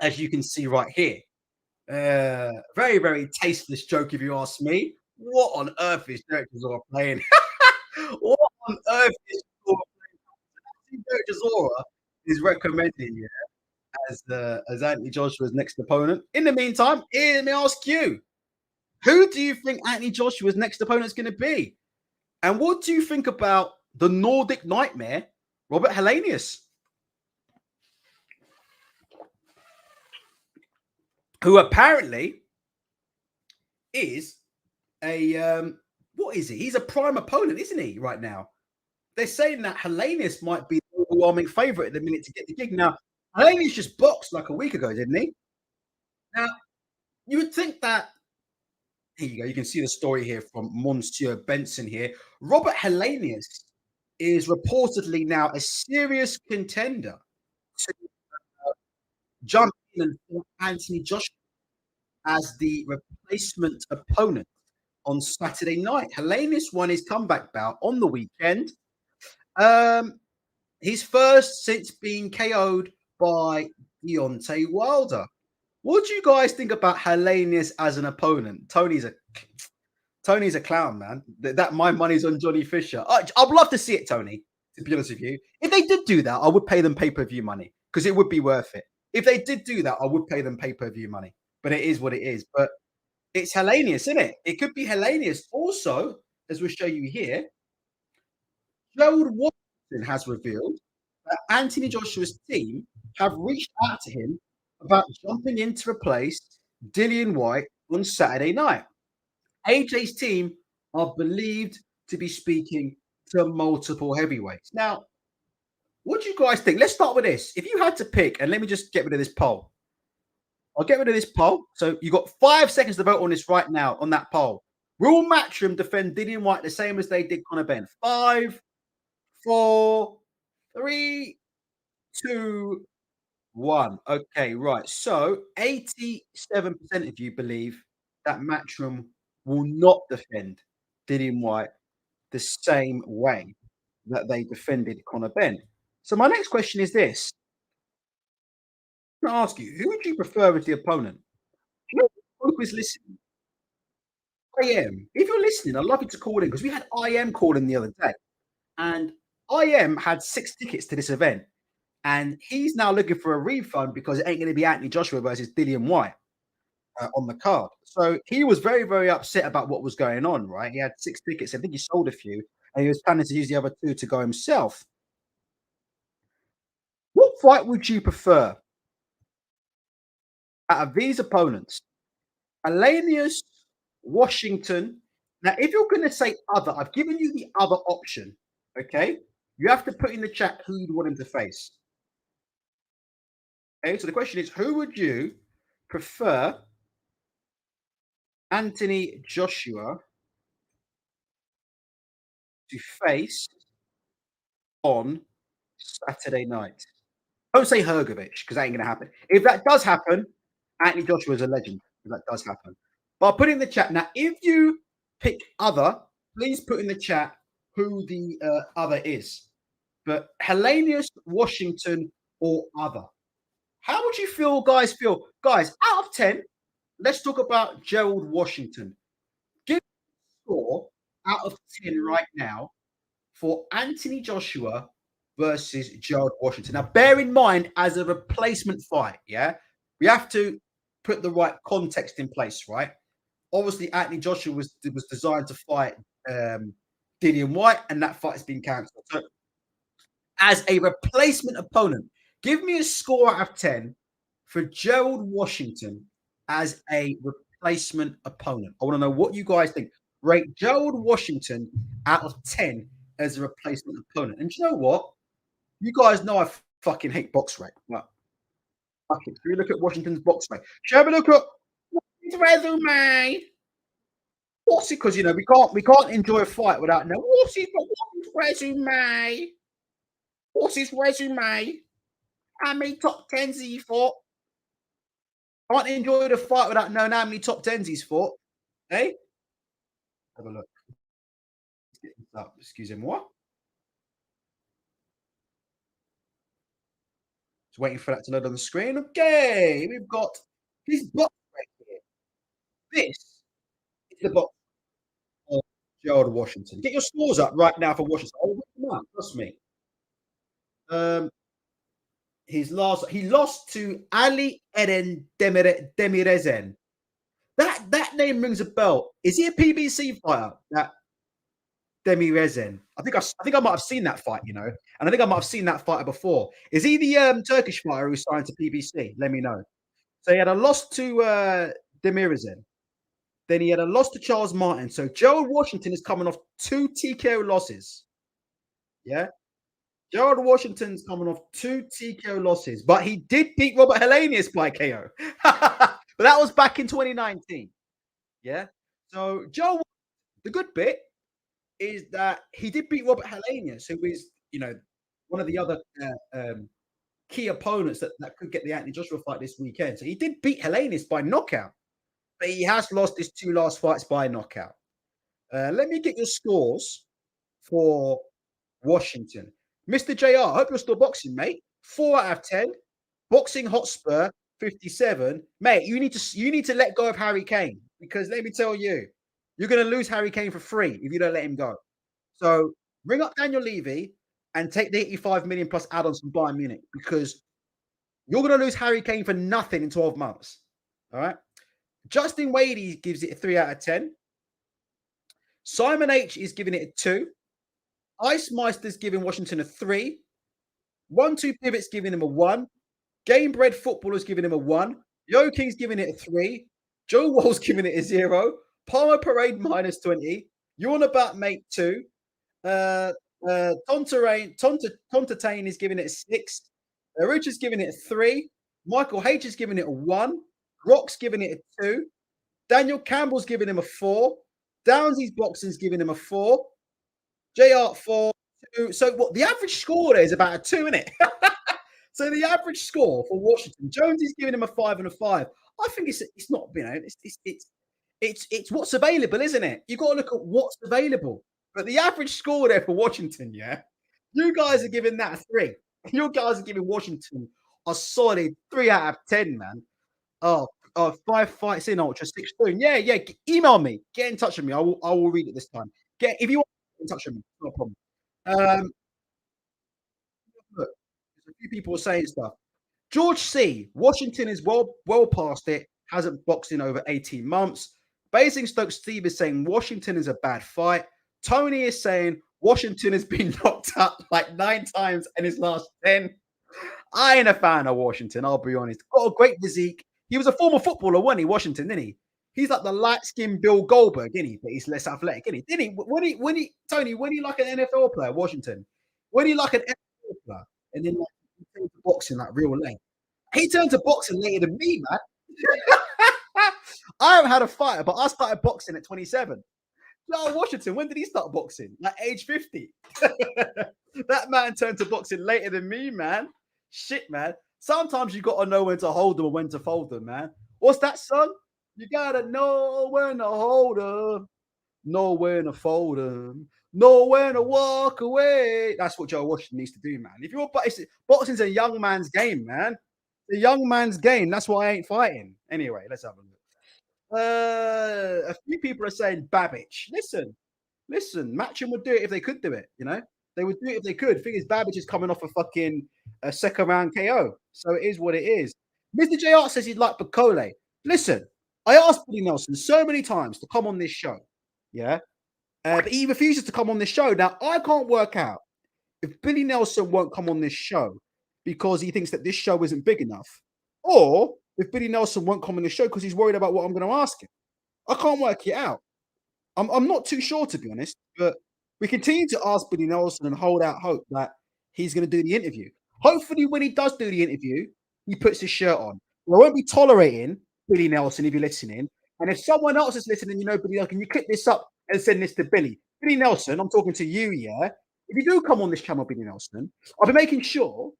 as you can see right here. Very, very tasteless joke, if you ask me. What on earth is Derek Chisora playing? What on earth is Chisora playing? Derek Chisora is recommending, yeah, as Anthony Joshua's next opponent. In the meantime, let me ask you. Who do you think Anthony Joshua's next opponent is going to be? And what do you think about the Nordic Nightmare, Robert Helenius? Who apparently is what is he? He's a prime opponent, isn't he, right now? They're saying that Helenius might be the overwhelming favourite at the minute to get the gig. Now, Helenius just boxed like a week ago, didn't he? Now, you would think that. Here you go. You can see the story here from Monsieur Benson here. Robert Helenius is reportedly now a serious contender to jump in and fight Anthony Joshua as the replacement opponent on Saturday night. Helenius won his comeback bout on the weekend. His first since being KO'd by Deontay Wilder. What do you guys think about Helenius as an opponent? Tony's a clown, man. That my money's on Johnny Fisher. I'd love to see it, Tony, to be honest with you. If they did do that, I would pay them pay-per-view money because it would be worth it. If they did do that, I would pay them pay-per-view money. But it is what it is. But it's Helenius, isn't it? It could be Helenius. Also, as we'll show you here, Gerald Washington has revealed that Anthony Joshua's team have reached out to him about jumping in to replace Dillian White on Saturday night. AJ's team are believed to be speaking to multiple heavyweights. Now, what do you guys think? Let's start with this. If you had to pick, and let me just get rid of this poll. I'll get rid of this poll. So you got 5 seconds to vote on this right now on that poll. Will Matchroom defend Dillian White the same as they did Conor Benn? 5, 4, 3, 2, 1. Okay, right. So 87% of you believe that Matchroom will not defend Dillian White the same way that they defended Conor Benn. So my next question is this. I'm going to ask you, who would you prefer as the opponent? You know, who is listening? IM. If you're listening, I'd love you to call in because we had IM call in the other day. And IM had 6 tickets to this event. And he's now looking for a refund because it ain't going to be Anthony Joshua versus Dillian White on the card. So he was very, very upset about what was going on, right? He had 6 tickets. I think he sold a few. And he was planning to use the other 2 to go himself. What fight would you prefer out of these opponents? Helenius, Washington, Now, if you're going to say other, I've given you the other option. Okay, you have to put in the chat who you'd want him to face. Okay, so the question is, who would you prefer Anthony Joshua to face on Saturday night? Don't say Hergovich, because that ain't going to happen. If that does happen, Anthony Joshua is a legend. If that does happen. But I'll put it in the chat. Now, if you pick other, please put in the chat who the other is. But Helenius, Washington, or other. How would you feel, guys? Guys, out of 10, let's talk about Gerald Washington. Give me a score out of 10 right now for Anthony Joshua versus Gerald Washington. Now, bear in mind, as a replacement fight, yeah, we have to put the right context in place, right? Obviously, Anthony Joshua was designed to fight Dillian White, and that fight has been cancelled. So, as a replacement opponent, give me a score out of 10 for Gerald Washington as a replacement opponent. I want to know what you guys think. Rate Gerald Washington out of 10 as a replacement opponent. And you know what? You guys know I fucking hate box rate. Right. Fuck it. If you look at Washington's box rate, shall we look at his resume? What's it? Because, you know, we can't enjoy a fight without knowing what's his resume. What's his resume? How many top 10s he fought? Can't enjoy the fight without knowing how many top 10s he's fought. Hey? Have a look. Excuse me, what? Just waiting for that to load on the screen. Okay, we've got his box right here. This is the box of Gerald Washington. Get your scores up right now for Washington. I'll whip them up, trust me. He lost to Ali Eden Demirezen. That name rings a bell. Is he a PBC fighter? That Demirezen. I think I might have seen that fight, you know, and I think I might have seen that fighter before. Is he the Turkish fighter who signed to PBC? Let me know. So he had a loss to Demirezen. Then he had a loss to Charles Martin. So Gerald Washington is coming off 2 TKO losses. Yeah. Gerald Washington's coming off 2 TKO losses, but he did beat Robert Helenius by KO. But that was back in 2019. Yeah. So Joe, the good bit is that he did beat Robert Helenius, who is, you know, one of the other key opponents that could get the Anthony Joshua fight this weekend. So he did beat Helenius by knockout, but he has lost his 2 last fights by knockout. Let me get your scores for Washington. Mr. JR, I hope you're still boxing, mate. 4 out of 10. Boxing Hotspur, 57. Mate, you need to let go of Harry Kane, because let me tell you, you're going to lose Harry Kane for free if you don't let him go. So ring up Daniel Levy and take the 85 million plus add-ons from Bayern Munich, because you're going to lose Harry Kane for nothing in 12 months. All right. Justin Wadey gives it a 3 out of 10. Simon H is giving it a 2. Ice Meister's giving Washington a 3. 1-2 Pivot's giving him a 1. Gamebred Footballer's giving him a 1. Yo King's giving it a 3. Joe Wall's giving it a 0. Palmer Parade minus 20. You on about mate 2. Tontatane is giving it a 6. Richard's giving it a 3. Michael H is giving it a 1. Rock's giving it a 2. Daniel Campbell's giving him a 4. Downsy's Boxing's giving him a 4. JR 4. 2. So what the average score there is about a 2, isn't it? So the average score for Washington, Jones is giving him a 5 and a 5. I think it's not, you know, it's what's available, isn't it? You've got to look at what's available. But the average score there for Washington, yeah, you guys are giving that a 3. You guys are giving Washington a solid 3 out of 10, man. Oh, 5 fights in Ultra 16. Yeah. Email me. Get in touch with me. I will read it this time. If you want to get in touch with me, no problem. Look, there's a few people saying stuff. George C. Washington is well past it. Hasn't boxed in over 18 months. Basingstoke Steve is saying Washington is a bad fight. Tony is saying Washington has been knocked up like 9 times in his last 10. I ain't a fan of Washington, I'll be honest. Got a great physique. He was a former footballer, wasn't he, Washington, didn't he? He's like the light-skinned Bill Goldberg, isn't he? But he's less athletic, isn't he? Didn't he? When he Tony, when he like an NFL player, Washington, when he like an NFL player, and then like he turned to boxing like real late. He turned to boxing later than me, man. I haven't had a fighter, but I started boxing at 27. Joe Washington, when did he start boxing? Like age 50. That man turned to boxing later than me, man. Shit, man. Sometimes you got to know when to hold them and when to fold them, man. What's that, son? You got to know when to hold them, know when to fold them, know when to walk away. That's what Joe Washington needs to do, man. If you're boxing's a young man's game, man. The young man's game. That's why I ain't fighting. Anyway, let's have a look. A few people are saying Babbage. Listen, Matcham would do it if they could do it, you know? They would do it if they could. Thing is, Babbage is coming off a fucking second round KO. So it is what it is. Mr. JR says he'd like Bacole. Listen, I asked Billy Nelson so many times to come on this show. Yeah. But he refuses to come on this show. Now, I can't work out if Billy Nelson won't come on this show because he thinks that this show isn't big enough, or if Billy Nelson won't come on the show because he's worried about what I'm going to ask him. I can't work it out. I'm not too sure, to be honest, but we continue to ask Billy Nelson and hold out hope that he's going to do the interview. Hopefully, when he does do the interview, he puts his shirt on. I won't be tolerating Billy Nelson if you're listening. And if someone else is listening, you know, Billy, can you clip this up and send this to Billy? Billy Nelson, I'm talking to you, yeah? If you do come on this channel, Billy Nelson, I'll be making sure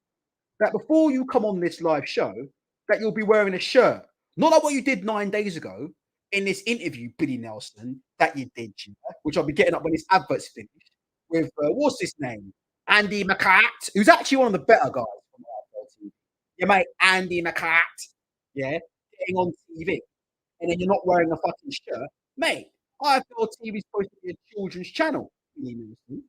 that before you come on this live show, that you'll be wearing a shirt. Not like what you did 9 days ago in this interview, Billy Nelson, that you did, which I'll be getting up when this advert's finished with, what's his name? Andy McCart, who's actually one of the better guys from IFL TV. Your mate, Andy McCart, yeah, getting on TV. And then you're not wearing a fucking shirt. Mate, IFL TV is supposed to be a children's channel, Billy Nelson.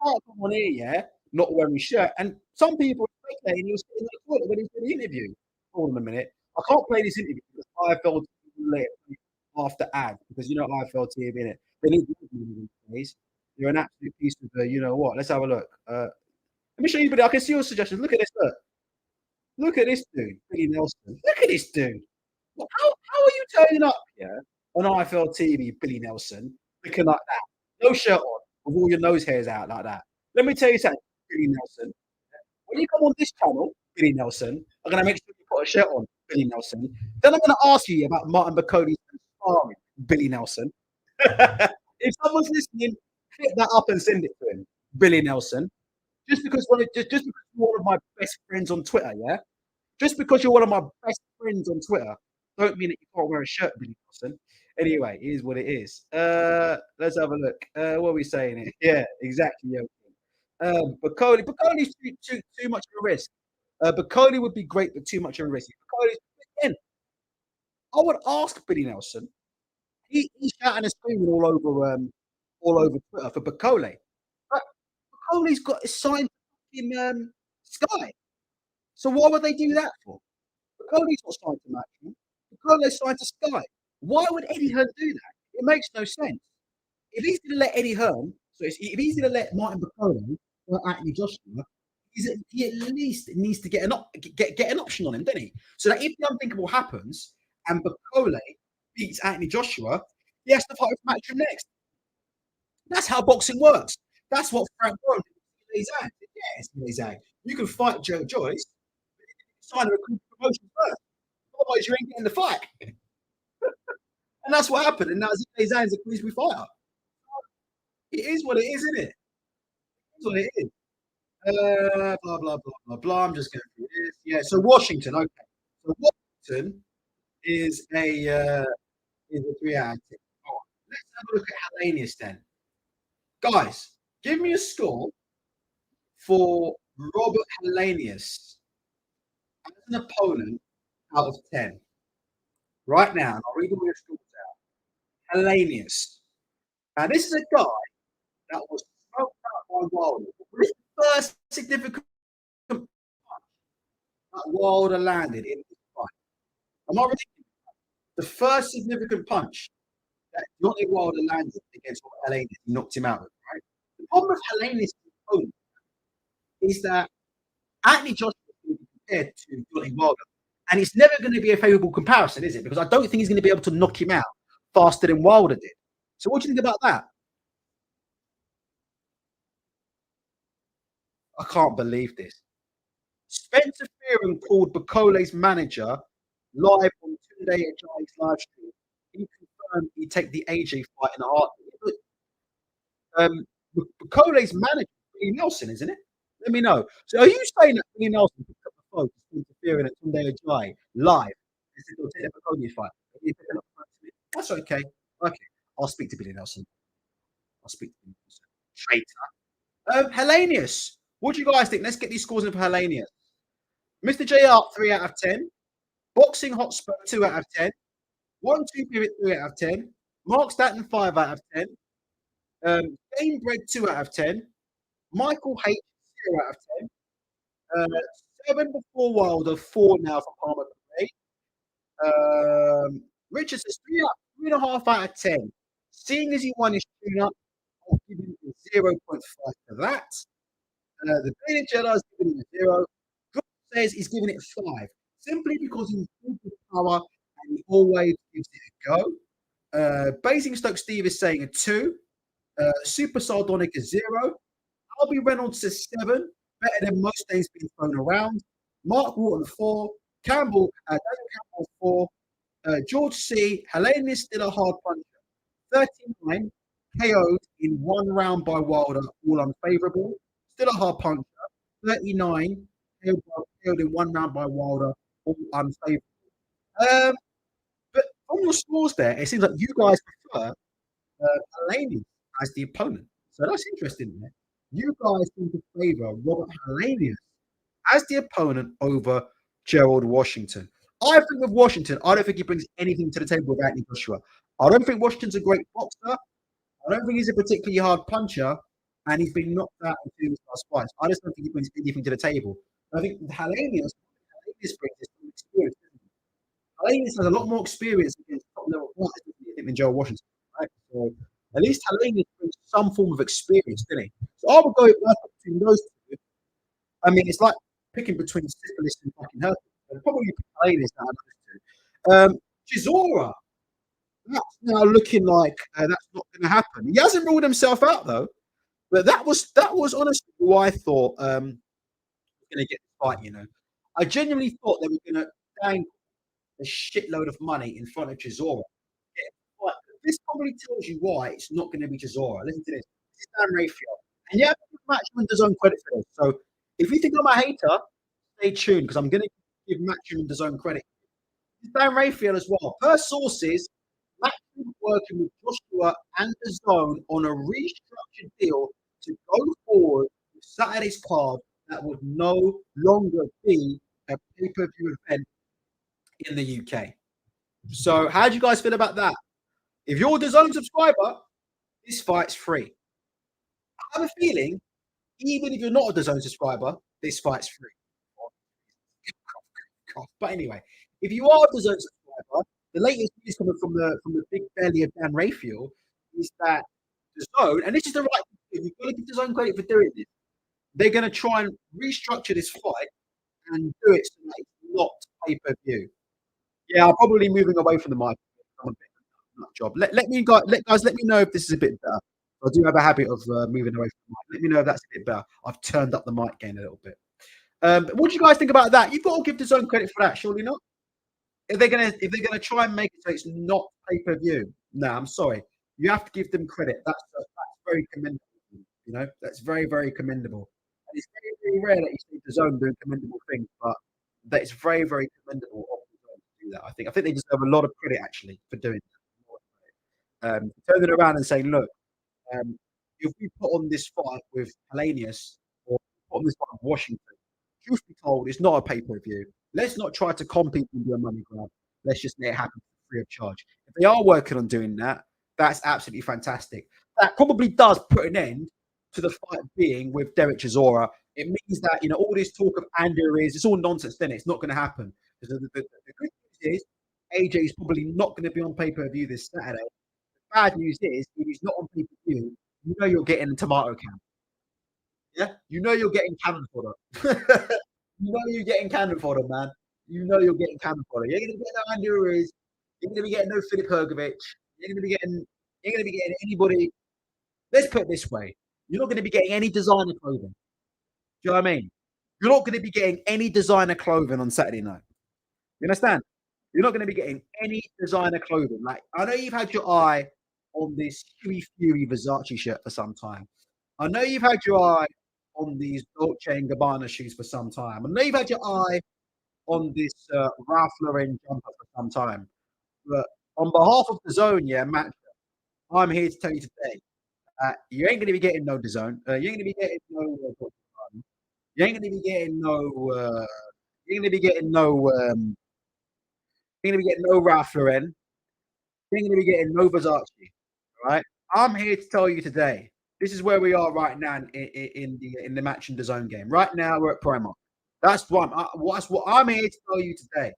Can't come on here, yeah, not wearing a shirt. And some people are speculating he was sitting in the toilet when he was doing the interview. Hold on a minute. I can't play this interview because IFL TV after ad because you know IFL TV in it. They need these. You're an absolute piece of you know what? Let's have a look. Let me show you, but I can see your suggestions. Look at this. Look at this dude, Billy Nelson. Look at this dude. How are you turning up here on IFL TV, Billy Nelson, looking like that? No shirt on, with all your nose hairs out like that. Let me tell you something, Billy Nelson. When you come on this channel, Billy Nelson, I'm going to make sure you put a shirt on, Billy Nelson. Then I'm going to ask you about Martin Bacody's sparring, Billy Nelson. If someone's listening, hit that up and send it to him, Billy Nelson. Just because you're one of my best friends on Twitter, yeah? Just because you're one of my best friends on Twitter, don't mean that you can't wear a shirt, Billy Nelson. Anyway, it is what it is. Let's have a look. What are we saying here? Yeah, exactly. Yeah. Bacody's too much of a risk. Bacody would be great, but too much of a risk. Again, I would ask Billy Nelson. He's shouting and screaming all over Twitter for Bacody. But Bacody's got his sign in Sky. So why would they do that for? Bacody's not signed to Matchroom. Bacody's signed to Sky. Why would Eddie Hearn do that? It makes no sense. If he's going to let Eddie Hearn, if he's going to let Martin Bacody or Anthony Joshua, he at least needs to get an option on him, doesn't he? So that if the unthinkable happens and Bacody beats Anthony Joshua, he has to fight with Matchroom next. That's how boxing works. That's what Frank Warren did. Yes, you can fight Joe Joyce, sign a promotion first. Otherwise, you ain't getting the fight. And that's what happened. And now Zane Zhang's a Queensbury fighter. It is what it is, isn't it? It is what it is. Blah, blah, blah, blah, blah. I'm just going through this. Yeah, so Washington, okay. So Washington is a 3 out of 10. Oh, let's have a look at Helenius then. Guys, give me a score for Robert Helenius as an opponent out of 10. Right now, I'll read all your scores out. Helenius. Now, this is a guy that was smoked out by Wilder. This is the first significant punch that Wilder landed in this fight. I'm not ridiculous. The first significant punch that Deontay Wilder landed against Helenius, he knocked him out with, right? The problem with Helenius' opponent is that Anthony Joshua is compared to Deontay Wilder. And it's never going to be a favourable comparison, is it? Because I don't think he's going to be able to knock him out faster than Wilder did. So what do you think about that? I can't believe this. Spencer Fearon called Bakole's manager live on Tunde Ajayi's live stream. He confirmed he'd take the AJ fight in a heartbeat. Bakole's manager, Billy Nelson, isn't it? Let me know. So are you saying that Billy Nelson picked up the phone to Spencer Fearon at Tunde Ajayi live and said, "We'll take the Bakole fight"? That's okay. Okay. I'll speak to Billy Nelson. I'll speak to Billy Nelson. Traitor. Helenius. What do you guys think? Let's get these scores in for Helenius. Mr. JR, 3 out of 10. Boxing Hotspur, 2 out of 10. 1-2 Pivot, 3 out of 10. Mark Stanton, 5 out of 10. Gamebred, 2 out of 10. Michael H, 0 out of 10. 7 before Wilder, 4 now for Palmer. Richard says 3.5 out of 10. Seeing as he won his tune-up, I'll give him a 0.5 for that. The Brilliant Jedi is giving it a 0. Grant says he's giving it a 5, simply because he's good with power and he always gives it a go. Basingstoke Steve is saying a 2. Super Sardonic is 0. Albie Reynolds says 7, better than most names being thrown around. Mark Wharton 4. Daniel Campbell 4. George C. Helenius still a hard puncher. 39. KO'd in 1 round by Wilder, all unfavourable. Still a hard puncher. 39. KO'd in 1 round by Wilder, all unfavourable. But on your scores there, it seems like you guys prefer Helenius as the opponent. So that's interesting there. You guys seem to favour Robert Helenius as the opponent over Gerald Washington. I think with Washington, I don't think he brings anything to the table with Anthony Joshua. I don't think Washington's a great boxer. I don't think he's a particularly hard puncher, and he's been knocked out in 2 of his last fights. I just don't think he brings anything to the table. I think Helenius brings some experience. Helenius has a lot more experience against top-level fighters, than Gerald Washington. Right? So at least Helenius brings some form of experience, doesn't he? So I would go between those two. I mean, it's like picking between Syphilis and fucking Hercules. Probably Helenius out of those two. Chisora. That's now looking like that's not going to happen. He hasn't ruled himself out though, but that was honestly who I thought was going to get the fight. You know, I genuinely thought they were going to dangle a shitload of money in front of Chisora. Yeah, this probably tells you why it's not going to be Chisora. Listen to this. This is Dan Raphael, and yeah, Matchman does own credit for this. So if you think I'm a hater, stay tuned because I'm going to give Matchman his own credit. This is Dan Raphael as well. Per sources. Matchman working with Joshua and the Zone on a restructured deal to go forward with Saturday's card that would no longer be a pay-per-view event in the UK. So how do you guys feel about that? If you're the Zone subscriber, this fight's free. I have a feeling, even if you're not a the Zone subscriber, this fight's free. But anyway, if you are the Zone subscriber, the latest news coming from the big belly of Dan Raphael is that the Zone, and this is the right thing, you've got to give the Zone credit for doing this. They're going to try and restructure this fight and do it so that it's not pay-per-view. Yeah, I'm probably moving away from the mic. Job. Let me know if this is a bit better. I do have a habit of moving away from the mic. Let me know if that's a bit better. I've turned up the mic gain a little bit. What do you guys think about that? You've got to give the Zone credit for that, surely not? If they're gonna try and make it so it's not pay-per-view, no, I'm sorry. You have to give them credit. That's very commendable. You know, that's very, very commendable. And it's very, very rare that you see the Zone doing commendable things, but that it's very, very commendable of the Zone to do that. I think they deserve a lot of credit actually for doing that. Turning it around and saying, look, if we put on this fight with Helenius or put on this fight with Washington, truth be told, it's not a pay-per-view. Let's not try to compete and do a money grab. Let's just make it happen free of charge. If they are working on doing that, that's absolutely fantastic. That probably does put an end to the fight being with Derek Chisora. It means that, you know, all this talk of Andrew it's all nonsense, then it's not going to happen. Because the good news is AJ is probably not going to be on pay-per-view this Saturday. The bad news is if he's not on pay-per-view, you know you're getting a tomato can. Yeah? You know you're getting cannon fodder. You know you're getting cannon fodder, man. You know you're getting Campbell. You're going to get no Andy Ruiz. You're going to be getting no Filip Hrgovic. You're going to be getting anybody. Let's put it this way: you're not going to be getting any designer clothing. Do you know what I mean? You're not going to be getting any designer clothing on Saturday night. You understand? You're not going to be getting any designer clothing. Like, I know you've had your eye on this Huey Fury Versace shirt for some time. I know you've had your eye on these Dolce & Gabbana shoes for some time. I know you've had your eye on this Ralph Lauren jumper for some time. But on behalf of the Zone, yeah, Matt, I'm here to tell you today, you ain't going to be getting no DAZN. You ain't going to be getting no. You ain't going to be getting no. You're going to be getting no. You're going to be getting no Ralph Lauren. You're going to be getting no Versace. All right. I'm here to tell you today. This is where we are right now in the Match and DAZN game. Right now, we're at Primark. That's what I'm here to tell you today.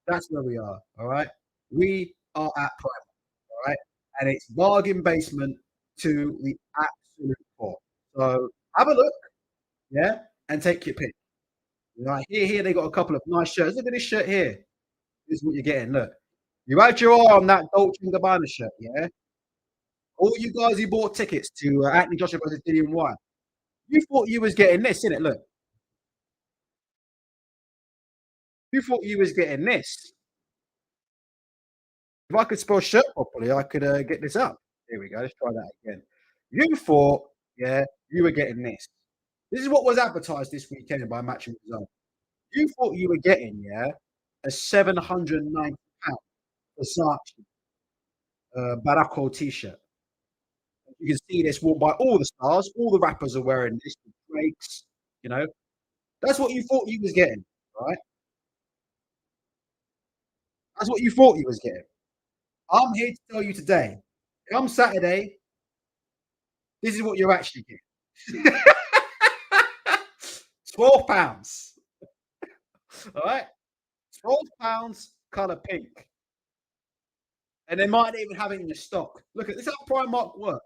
That's where we are. All right. We are at Primark. All right. And it's bargain basement to the absolute core. So have a look. Yeah. And take your pick. Right here they got a couple of nice shirts. Look at this shirt here. This is what you're getting. Look. You had your eye on that Dolce & Gabbana shirt, yeah? All you guys who bought tickets to Anthony Joshua versus Dillian White, you thought you was getting this, innit? Look. You thought you was getting this. If I could spell shirt properly, I could get this up. Here we go. Let's try that again. You thought, yeah, you were getting this. This is what was advertised this weekend by Match and DAZN. You thought you were getting, yeah, a £790 Versace Baracco t-shirt. You can see this worn by all the stars. All the rappers are wearing this. The Drakes, you know. That's what you thought you was getting, right? That's what you thought you was getting. I'm here to tell you today. Come Saturday, this is what you're actually getting. £12. All right? £12 colour pink. And they might even have it in your stock. Look at this, how Primark work.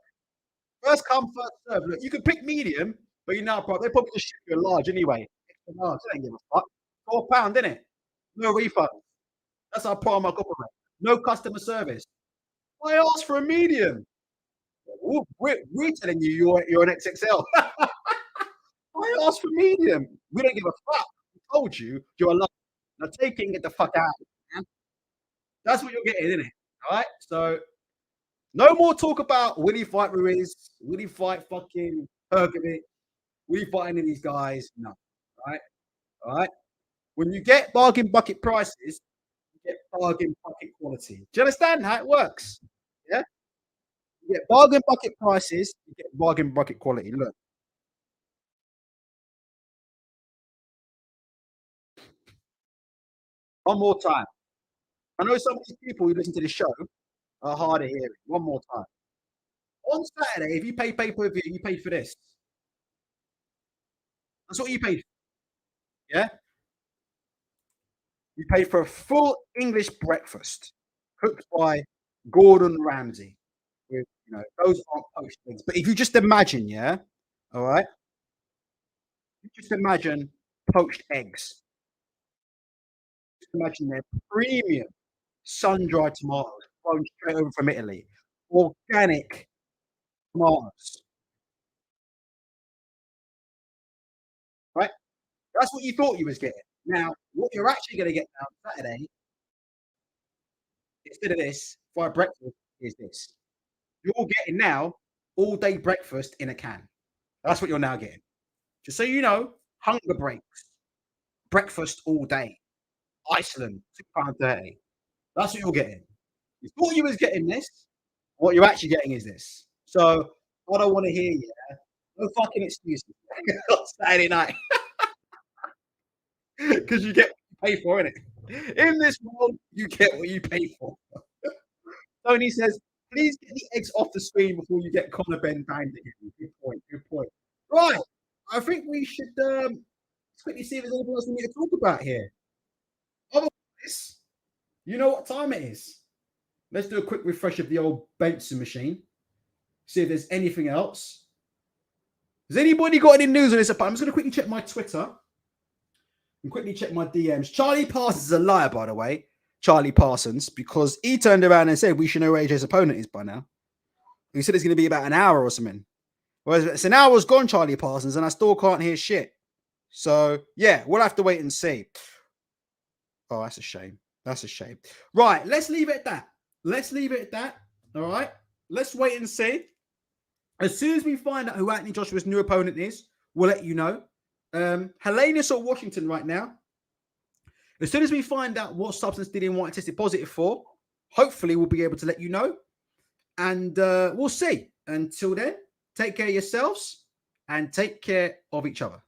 First come, first serve. Look, you can pick medium, but you know, they probably just ship you a large anyway. Extra large, they don't give a fuck. £4, innit? No refund. That's how Primark operate. No customer service. I asked for a medium. We're telling you you're an XXL. I asked for medium. We don't give a fuck. We told you you're a large. Now take it and get the fuck out, man. That's what you're getting, isn't it? All right. So no more talk about will he fight Ruiz? Will he fight fucking Hrgovic? Will he fight any of these guys? No. All right. All right. When you get bargain bucket prices, you get bargain bucket quality. Do you understand how it works? Yeah. You get bargain bucket prices, you get bargain bucket quality. Look. One more time. I know some of these people who listen to the show are hard of hearing. One more time. On Saturday, if you pay pay-per-view, you paid for this. That's what you paid for. Yeah? You paid for a full English breakfast cooked by Gordon Ramsay. With, you know, those aren't poached eggs. But if you just imagine, yeah? All right? You just imagine poached eggs. Just imagine they're premium sun-dried tomatoes flown straight over from Italy. Organic tomatoes. Right? That's what you thought you was getting. Now, what you're actually going to get now on Saturday, instead of this, for breakfast, is this. You're getting now all-day breakfast in a can. That's what you're now getting. Just so you know, hunger breaks. Breakfast all day. Iceland, £6.30. That's what you're getting. You thought you was getting this. What you're actually getting is this. So I don't want to hear you. No fucking excuses on Saturday night. Because you get what you pay for, innit? In this world, you get what you pay for. Tony says, please get the eggs off the screen before you get Conor Ben banged again. Good point, good point. Right. I think we should quickly see if there's anything else we need to talk about here. Otherwise, you know what time it is. Let's do a quick refresh of the old Benson machine. See if there's anything else. Has anybody got any news on this? I'm just going to quickly check my Twitter. and quickly check my DMs. Charlie Parsons is a liar, by the way. Charlie Parsons, because he turned around and said we should know where AJ's opponent is by now. He said it's going to be about an hour or something. Whereas it's an hour's gone, Charlie Parsons, and I still can't hear shit. So, yeah, we'll have to wait and see. Oh, that's a shame. That's a shame. Right, let's leave it at that. Let's leave it at that. All right? Let's wait and see. As soon as we find out who Anthony Joshua's new opponent is, we'll let you know. Helenius or Washington right now. As soon as we find out what substance Dillian White tested positive for, hopefully we'll be able to let you know. And we'll see. Until then, take care of yourselves and take care of each other.